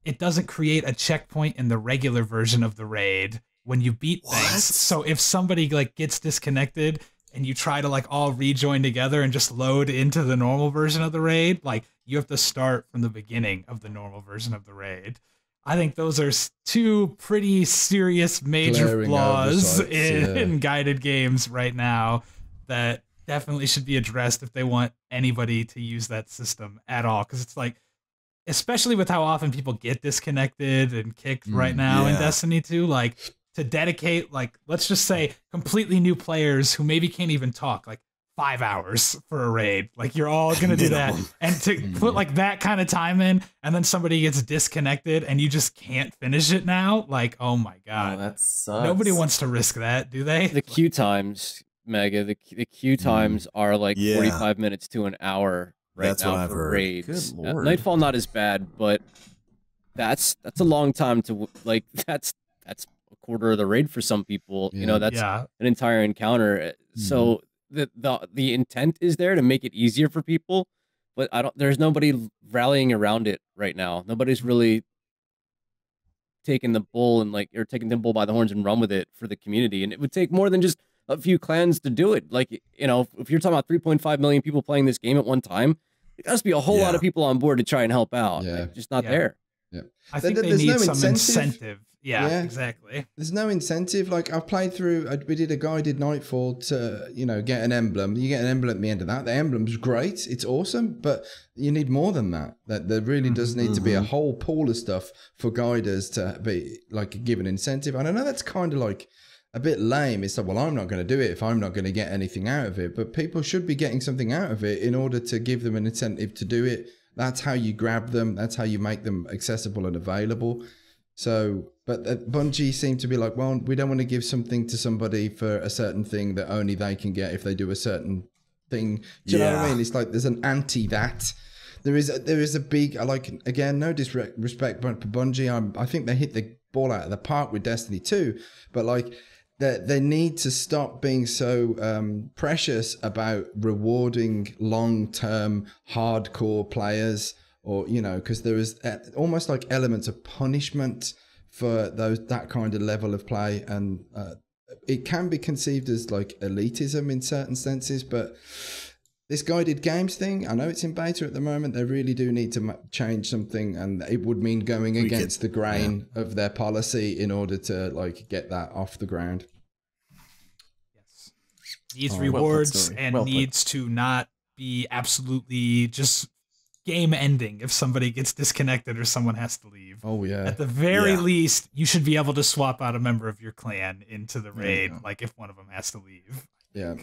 B: it doesn't create a checkpoint in the regular version of the raid when you beat things. So if somebody gets disconnected and you try to all rejoin together and just load into the normal version of the raid, you have to start from the beginning of the normal version of the raid. I think those are two pretty serious major flaws in guided games right now that definitely should be addressed if they want anybody to use that system at all. Because it's especially with how often people get disconnected and kicked right now in Destiny 2, to dedicate, let's just say, completely new players who maybe can't even talk, 5 hours for a raid. You're all going to do that. And to put that kind of time in, and then somebody gets disconnected and you just can't finish it now. Oh my God.
C: Oh, that sucks.
B: Nobody wants to risk that, do they?
D: The queue times, Mega, the queue times are 45 minutes to an hour right now for raid.
C: Good Lord.
D: Nightfall not as bad, but that's a long time to that's a quarter of the raid for some people. You know, that's an entire encounter. So the intent is there to make it easier for people, but there's nobody rallying around it right now. Nobody's really taking the bull and taking the bull by the horns and run with it for the community. And it would take more than just a few clans to do it. If you're talking about 3.5 million people playing this game at one time, there has to be a whole lot of people on board to try and help out. Just not there.
B: I think they need some incentive. Yeah, exactly.
E: There's no incentive. I've played through, we did a guided Nightfall to, get an emblem. You get an emblem at the end of that. The emblem's great. It's awesome, but you need more than that. There really does need to be a whole pool of stuff for guiders to be give an incentive. And I know that's kind of a bit lame. It's well, I'm not going to do it if I'm not going to get anything out of it. But people should be getting something out of it in order to give them an incentive to do it. That's how you grab them. That's how you make them accessible and available. So, but Bungie seem to be well, we don't want to give something to somebody for a certain thing that only they can get if they do a certain thing. Do you know what I mean? It's there's an anti that. There is a big, again, no disrespect for Bungie. I think they hit the ball out of the park with Destiny 2, but they need to stop being so precious about rewarding long-term hardcore players, or because there is almost elements of punishment for that kind of level of play, and it can be conceived as elitism in certain senses. But this guided games thing, I know it's in beta at the moment. They really do need to change something, and it would mean going against the grain of their policy in order to get that off the ground.
B: Yes, needs rewards and needs to not be absolutely just game ending if somebody gets disconnected or someone has to leave.
E: Oh yeah.
B: At the very least, you should be able to swap out a member of your clan into the raid, if one of them has to leave.
E: Yeah.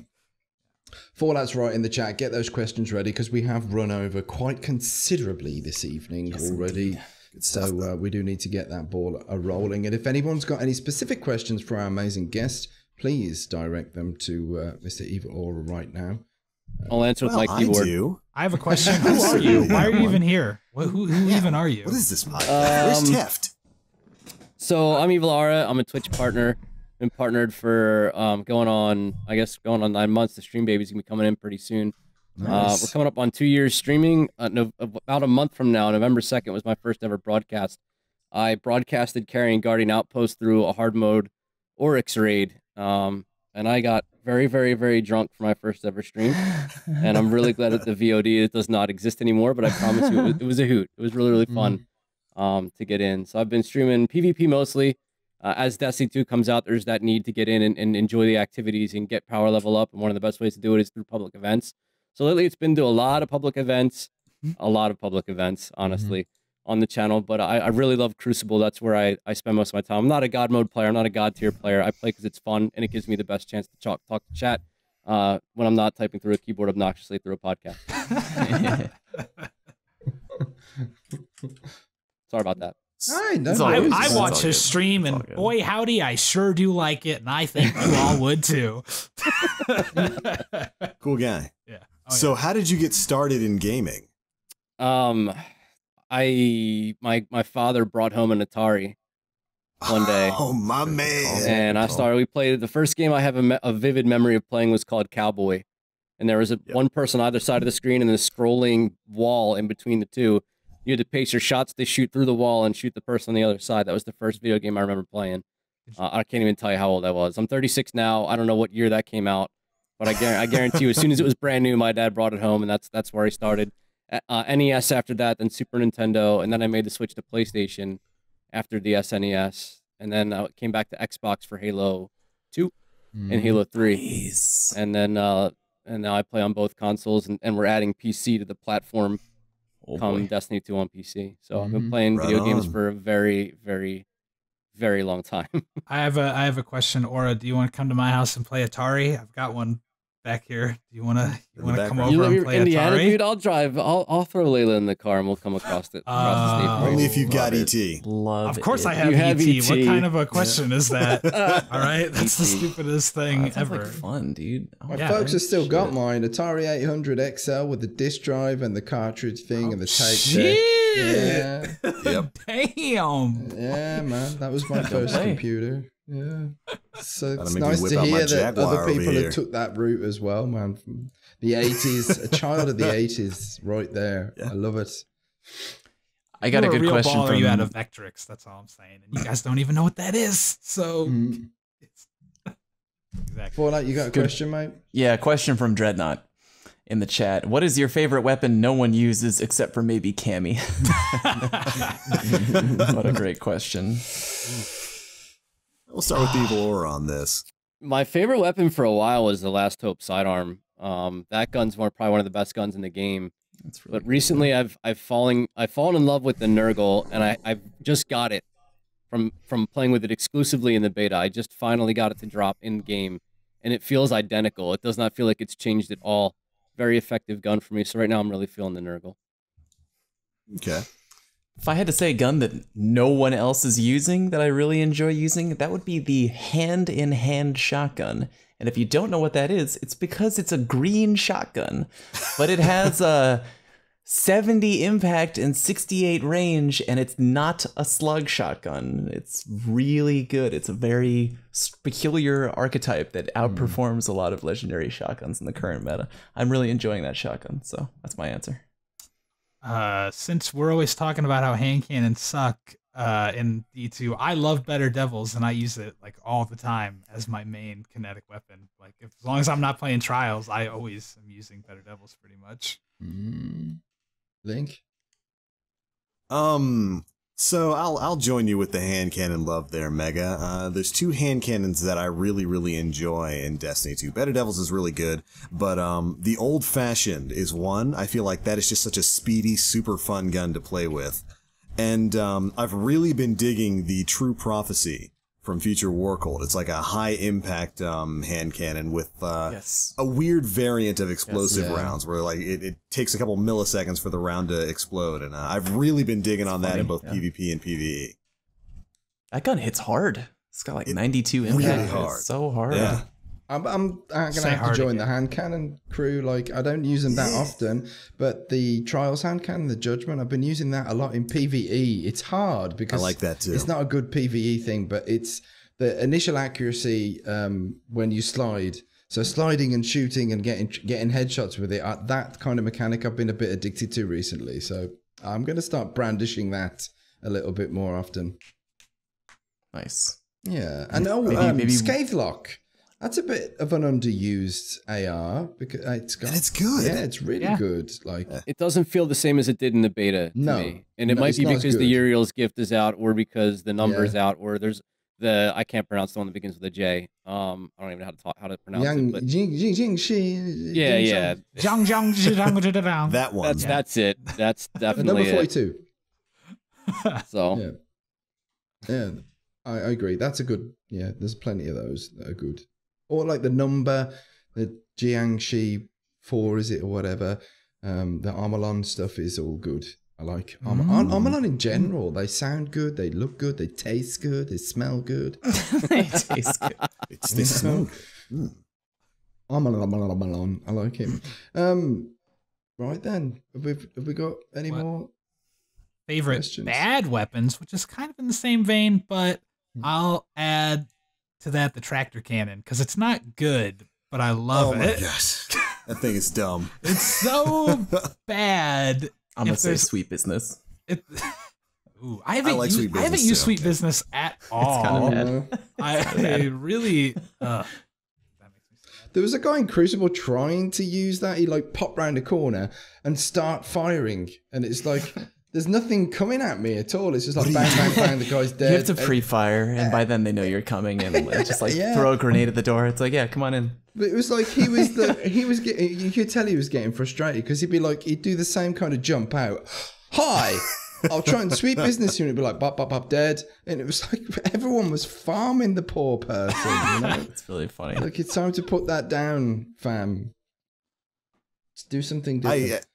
E: Fallout's right in the chat. Get those questions ready because we have run over quite considerably this evening already. So we do need to get that ball rolling. And if anyone's got any specific questions for our amazing guest, please direct them to Mr. Evil Aura right now.
D: I'll answer with my keyboard.
B: I have a question. Who are you? Why are you even here? Who even are you?
A: What is this podcast? Where's Teft?
D: So I'm Evil Aura. I'm a Twitch partner. Been partnered for going on 9 months. The stream baby's gonna be coming in pretty soon. Nice. We're coming up on 2 years streaming. About a month from now, November 2nd was my first ever broadcast. I broadcasted carrying Guardian Outpost through a hard mode Oryx raid. and I got very, very, very drunk for my first ever stream. And I'm really glad that the VOD does not exist anymore, but I promise you it was a hoot. It was really, really fun to get in. So I've been streaming PvP mostly. As Destiny 2 comes out, there's that need to get in and enjoy the activities and get power level up. And one of the best ways to do it is through public events. So lately it's been to a lot of public events, honestly, on the channel. But I really love Crucible. That's where I spend most of my time. I'm not a God mode player. I'm not a God tier player. I play because it's fun and it gives me the best chance to talk to chat when I'm not typing through a keyboard obnoxiously through a podcast. Sorry about that.
B: I watch his stream, and boy, howdy, I sure do like it, and I think you all would too.
A: Cool guy.
B: Yeah.
A: So, how did you get started in gaming?
D: My father brought home an Atari one day.
A: Oh, my man!
D: And I started. We played the first game I have a vivid memory of playing was called Cowboy, and there was one person on either side of the screen and a scrolling wall in between the two. You had to pace your shots to shoot through the wall and shoot the person on the other side. That was the first video game I remember playing. I can't even tell you how old I was. I'm 36 now. I don't know what year that came out, but I guarantee you, as soon as it was brand new, my dad brought it home, and that's where I started. NES after that, then Super Nintendo, and then I made the switch to PlayStation after the SNES, and then I came back to Xbox for Halo 2 and Halo 3.
C: Nice.
D: And then and now I play on both consoles, and we're adding PC to the platform. Destiny 2 on PC. So I've been playing video games for a very, very, very long time.
B: I have a question. Aura, do you want to come to my house and play Atari? I've got one back here. Do you want to come over and play
D: Indiana,
B: Atari?
D: dude, I'll drive. I'll throw Layla in the car and we'll come across the state.
A: Only if you've got ET.
B: Of course I have ET. What kind of a question is that? All right, that's the stupidest thing ever.
C: Like fun, dude.
E: My folks have still got mine. Atari 800 XL with the disc drive and the cartridge thing and the tape deck. Yeah.
A: Yep.
B: Damn.
E: Yeah, man. That was my first computer. Yeah. So it's
A: make me
E: nice
A: whip
E: to
A: out my
E: hear that
A: Jaguar
E: other people
A: over here.
E: have took that route as well, man. From the 80s, a child of the 80s right there. Yeah. I love it.
C: I got a good question
B: from you out of Vectrix, that's all I'm saying. And you guys don't even know what that is. So
E: exactly. Fallout, you got a question, mate?
C: Yeah, question from Dreadnought in the chat. What is your favorite weapon no one uses except for maybe Cammy? What a great question.
A: We'll start with the Evil Aura on this.
D: My favorite weapon for a while was the Last Hope sidearm. That gun's probably one of the best guns in the game. Really but recently, cool. I've fallen in love with the Nurgle, and I've just got it from playing with it exclusively in the beta. I just finally got it to drop in game, and it feels identical. It does not feel like it's changed at all. Very effective gun for me. So right now, I'm really feeling the Nurgle.
A: Okay.
C: If I had to say a gun that no one else is using that I really enjoy using, that would be the hand-in-hand shotgun. And if you don't know what that is, it's because it's a green shotgun, but it has a 70 impact and 68 range, and it's not a slug shotgun. It's really good. It's a very peculiar archetype that outperforms a lot of legendary shotguns in the current meta. I'm really enjoying that shotgun, so that's my answer.
B: Since we're always talking about how hand cannons suck in D2, I love Better Devils, and I use it like all the time as my main kinetic weapon. Like as long as I'm not playing Trials, I always am using Better Devils pretty much.
E: Link?
A: So I'll join you with the hand cannon love there, Mega. There's two hand cannons that I really, really enjoy in Destiny 2. Better Devils is really good, but the Old Fashioned is one. I feel like that is just such a speedy, super fun gun to play with. And I've really been digging the True Prophecy from Future War Cult. It's like a high impact hand cannon with a weird variant of explosive rounds where like it takes a couple milliseconds for the round to explode. And I've really been digging on that in both PvP and PvE.
C: That gun hits hard. It's got like 92 impact.
A: Really hard.
C: It's so hard.
A: Yeah.
E: I'm gonna have to join the hand cannon crew. Like I don't use them that often, but the Trials hand cannon, the Judgment, I've been using that a lot in PvE. It's hard because I like that too. It's not a good PvE thing, but it's the initial accuracy when you slide. So sliding and shooting and getting headshots with it, that kind of mechanic I've been a bit addicted to recently. So I'm gonna start brandishing that a little bit more often.
C: Nice.
E: Yeah, and maybe Scavelock. That's a bit of an underused AR because it's
A: good.
E: Yeah, it's really good. Like
D: it doesn't feel the same as it did in the beta to me. And it might be because the Uriel's gift is out, or because the number is out, or there's I can't pronounce the one that begins with a J. I don't even know how to pronounce it. But yeah.
A: That one.
D: That's it. That's definitely
E: number 42.
D: So
E: yeah, I agree. That's a good. Yeah, there's plenty of those that are good. Or like the number, the Jiangxi 4, is it, or whatever. The Armelon stuff is all good. I like Armelon in general. They sound good. They look good. They taste good. They smell good.
C: They taste good.
A: They smell good.
E: Armelon. I like him. Right then, have we got any more
B: favorite
E: questions?
B: Bad weapons, which is kind of in the same vein, but I'll add to that the tractor cannon because it's not good, but I love it.
A: Oh my gosh, that thing is dumb.
B: It's so bad.
C: I'm gonna say sweet business.
B: I haven't used sweet business at all.
C: It's kind of bad.
B: I really.
E: There was a guy in Crucible trying to use that. He like popped round a corner and start firing, and it's like there's nothing coming at me at all. It's just like bang, bang, bang. The guy's dead.
C: You have to pre-fire, and by then they know you're coming, and just like throw a grenade at the door. It's like, yeah, come on in.
E: But it was like he was getting. You could tell he was getting frustrated because he'd do the same kind of jump out. Hi. I'll try and sweep business here, and it'd be like, bop, bop, bop, dead. And it was like everyone was farming the poor person, you know?
C: It's really funny.
E: Like, it's time to put that down, fam. Let's do something different.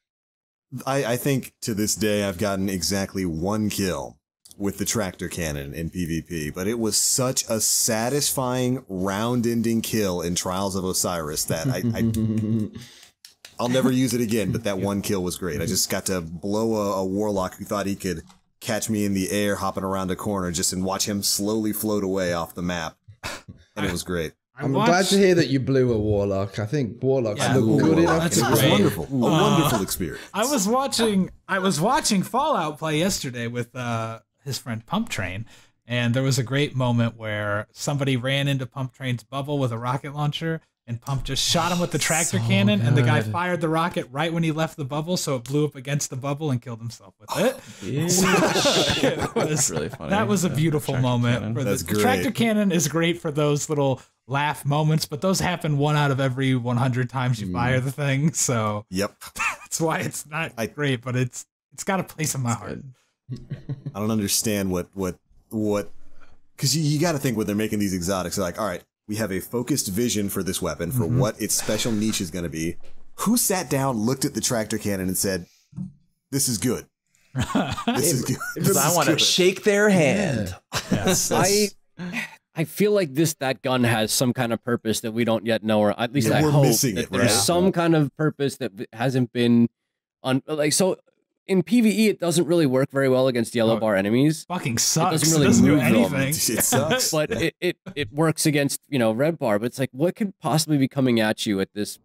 A: I think to this day I've gotten exactly 1 kill with the tractor cannon in PvP, but it was such a satisfying round-ending kill in Trials of Osiris that I'll never use it again, but that 1 kill was great. I just got to blow a warlock who thought he could catch me in the air hopping around a corner and watch him slowly float away off the map. And it was great.
E: I'm glad to hear that you blew a warlock. I think warlocks look good enough.
A: It was wonderful. A wonderful experience.
B: I was watching Fallout play yesterday with his friend Pump Train, and there was a great moment where somebody ran into Pump Train's bubble with a rocket launcher, and Pump just shot him with the tractor cannon, and the guy fired the rocket right when he left the bubble, so it blew up against the bubble and killed himself with it. It was really funny. That was a beautiful moment.
A: That's great.
B: The tractor cannon is great for those little laugh moments, but those happen 1 out of every 100 times you fire the thing. So that's why it's not great, but it's got a place in my heart.
A: I don't understand what because you got to think when they're making these exotics, they're like, all right, we have a focused vision for this weapon, for what its special niche is going to be. Who sat down, looked at the tractor cannon, and said, "This is good. This is good."
C: Because I want to shake their hand.
D: I feel like that gun has some kind of purpose that we don't yet know, or at least I hope that there's some kind of purpose that hasn't been so. In PvE, it doesn't really work very well against yellow bar enemies.
B: Fucking sucks.
D: It doesn't really move
B: anything.
A: It sucks.
D: But it works against red bar. But it's like, what could possibly be coming at you at this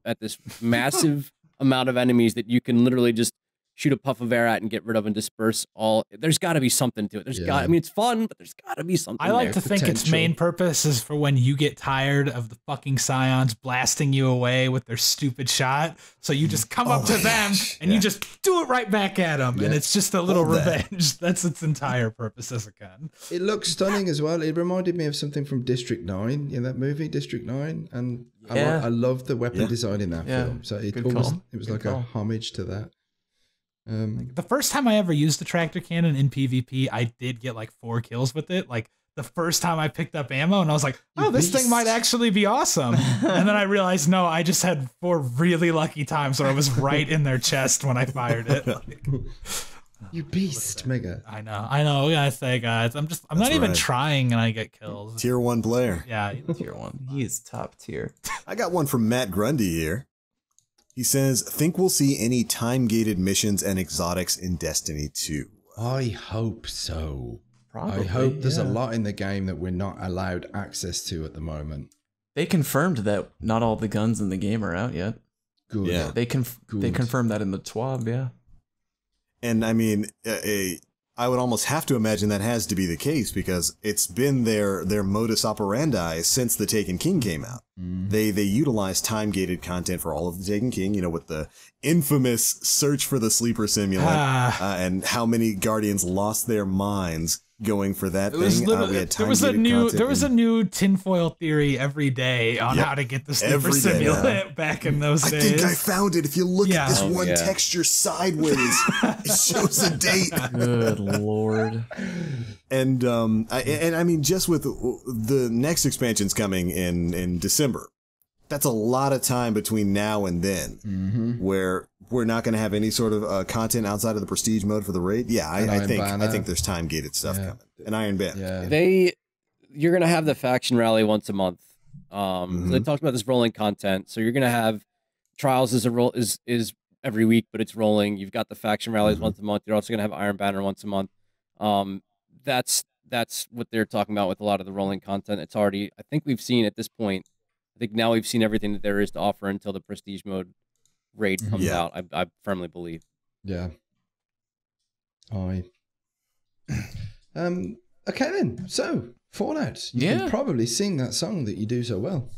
D: massive amount of enemies that you can literally just shoot a puff of air at and get rid of and disperse all? There's got to be something to it. I mean, it's fun, but there's got to be something.
B: I like to think its main purpose is for when you get tired of the fucking Scions blasting you away with their stupid shot. So you just come up to them and you just do it right back at them. And it's just a little revenge. That's its entire purpose as a gun.
E: It looks stunning as well. It reminded me of something from District 9, that movie, District 9. And I love the weapon design in that film. So it was like a homage to that.
B: The first time I ever used the tractor cannon in PvP, I did get like 4 kills with it. Like the first time I picked up ammo, and I was like, "Oh, this thing might actually be awesome." And then I realized, no, I just had 4 really lucky times where I was right in their chest when I fired it.
E: You beast, Mega.
B: I know. What can I say, guys? I'm not even trying, and I get kills.
A: Tier 1 player.
B: Yeah,
C: Tier 1. He is top tier.
A: I got one from Matt Grundy here. He says, think we'll see any time-gated missions and exotics in Destiny 2.
E: I hope so.
C: Probably,
E: I hope there's a lot in the game that we're not allowed access to at the moment.
C: They confirmed that not all the guns in the game are out yet.
E: Good.
A: Yeah.
C: They confirmed that in the TWAB, yeah.
A: And I mean, I would almost have to imagine that has to be the case because it's been their modus operandi since the Taken King came out. They utilize time-gated content for all of the Taken King, with the infamous search for the sleeper simulant and how many Guardians lost their minds going for that thing.
B: There was a new tinfoil theory every day on how to get the sleeper simulant back in those days.
A: I think I found it. If you look at this one texture sideways, it shows a date.
C: Good Lord.
A: And I mean, just with the next expansions coming in December, that's a lot of time between now and then where we're not going to have any sort of content outside of the prestige mode for the raid. Yeah, I think there's time gated stuff coming. An Iron Band.
D: Yeah. You're going to have the faction rally once a month. So they talked about this rolling content. So you're going to have trials is every week, but it's rolling. You've got the faction rallies once a month. You're also going to have Iron Banner once a month. That's what they're talking about with a lot of the rolling content. It's already, I think we've seen at this point, I think now we've seen everything that there is to offer until the prestige mode raid comes out. I firmly believe.
E: Yeah. Okay then. So Fallout. You can probably sing that song that you do so well.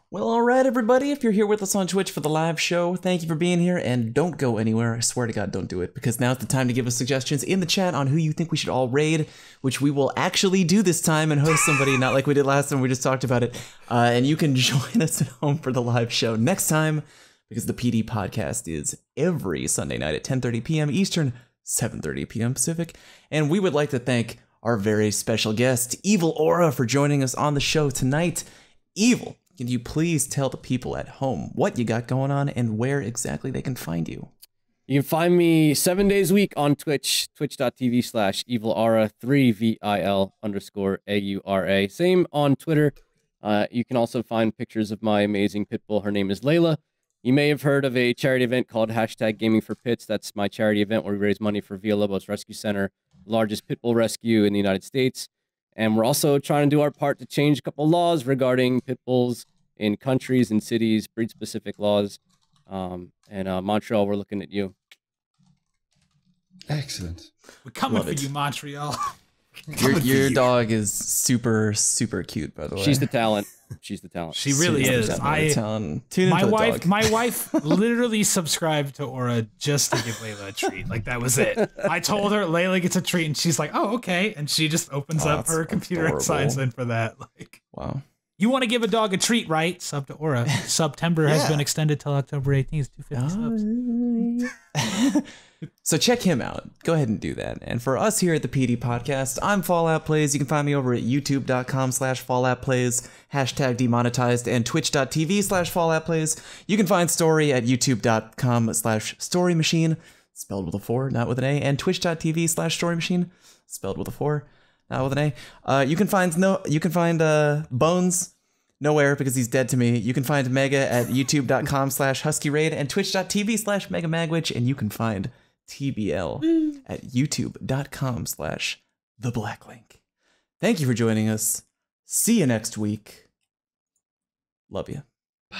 C: Well, all right, everybody. If you're here with us on Twitch for the live show, thank you for being here, and don't go anywhere. I swear to God, don't do it, because now's the time to give us suggestions in the chat on who you think we should all raid, which we will actually do this time and host somebody, not like we did last time. We just talked about it. And you can join us at home for the live show next time, because the PD podcast is every Sunday night at 10:30 p.m. Eastern, 7:30 p.m. Pacific. And we would like to thank our very special guest, Evil Aura, for joining us on the show tonight. Evil, can you please tell the people at home what you got going on and where exactly they can find you?
D: You can find me 7 days a week on Twitch, twitch.tv/evilaura, 3VIL_AURA. Same on Twitter. You can also find pictures of my amazing pit bull. Her name is Layla. You may have heard of a charity event called #GamingForPits. That's my charity event where we raise money for Villalobos Rescue Center, the largest pit bull rescue in the United States. And we're also trying to do our part to change a couple laws regarding pit bulls in countries and cities, breed-specific laws. And Montreal, we're looking at you.
E: Excellent.
B: We're coming for you, Montreal.
C: Your dog is super, super cute, by the way.
D: She's the talent. She's the talent.
B: She really is. My wife literally subscribed to Aura just to give Layla a treat. Like, that was it. I told her Layla gets a treat, and she's like, "Oh, okay." And she just opens up her computer and signs in for that. Like,
C: wow.
B: You want to give a dog a treat, right? Sub to Aura. September has been extended till October 18th. 250 subs.
C: So check him out. Go ahead and do that. And for us here at the PD Podcast, I'm Fallout Plays. You can find me over at youtube.com/FalloutPlays, #demonetized, and twitch.tv/FalloutPlays. You can find Story at youtube.com/StoryMachine, spelled with a 4, not with an A, and twitch.tv/StoryMachine, spelled with a 4, not with an A. You can find Bones nowhere because he's dead to me. You can find Mega at youtube.com/HuskyRaid and twitch.tv/MegaMagwitch, and you can find TBL at youtube.com/TheBlackLink. Thank you for joining us. See you next week. Love you.
E: Bye.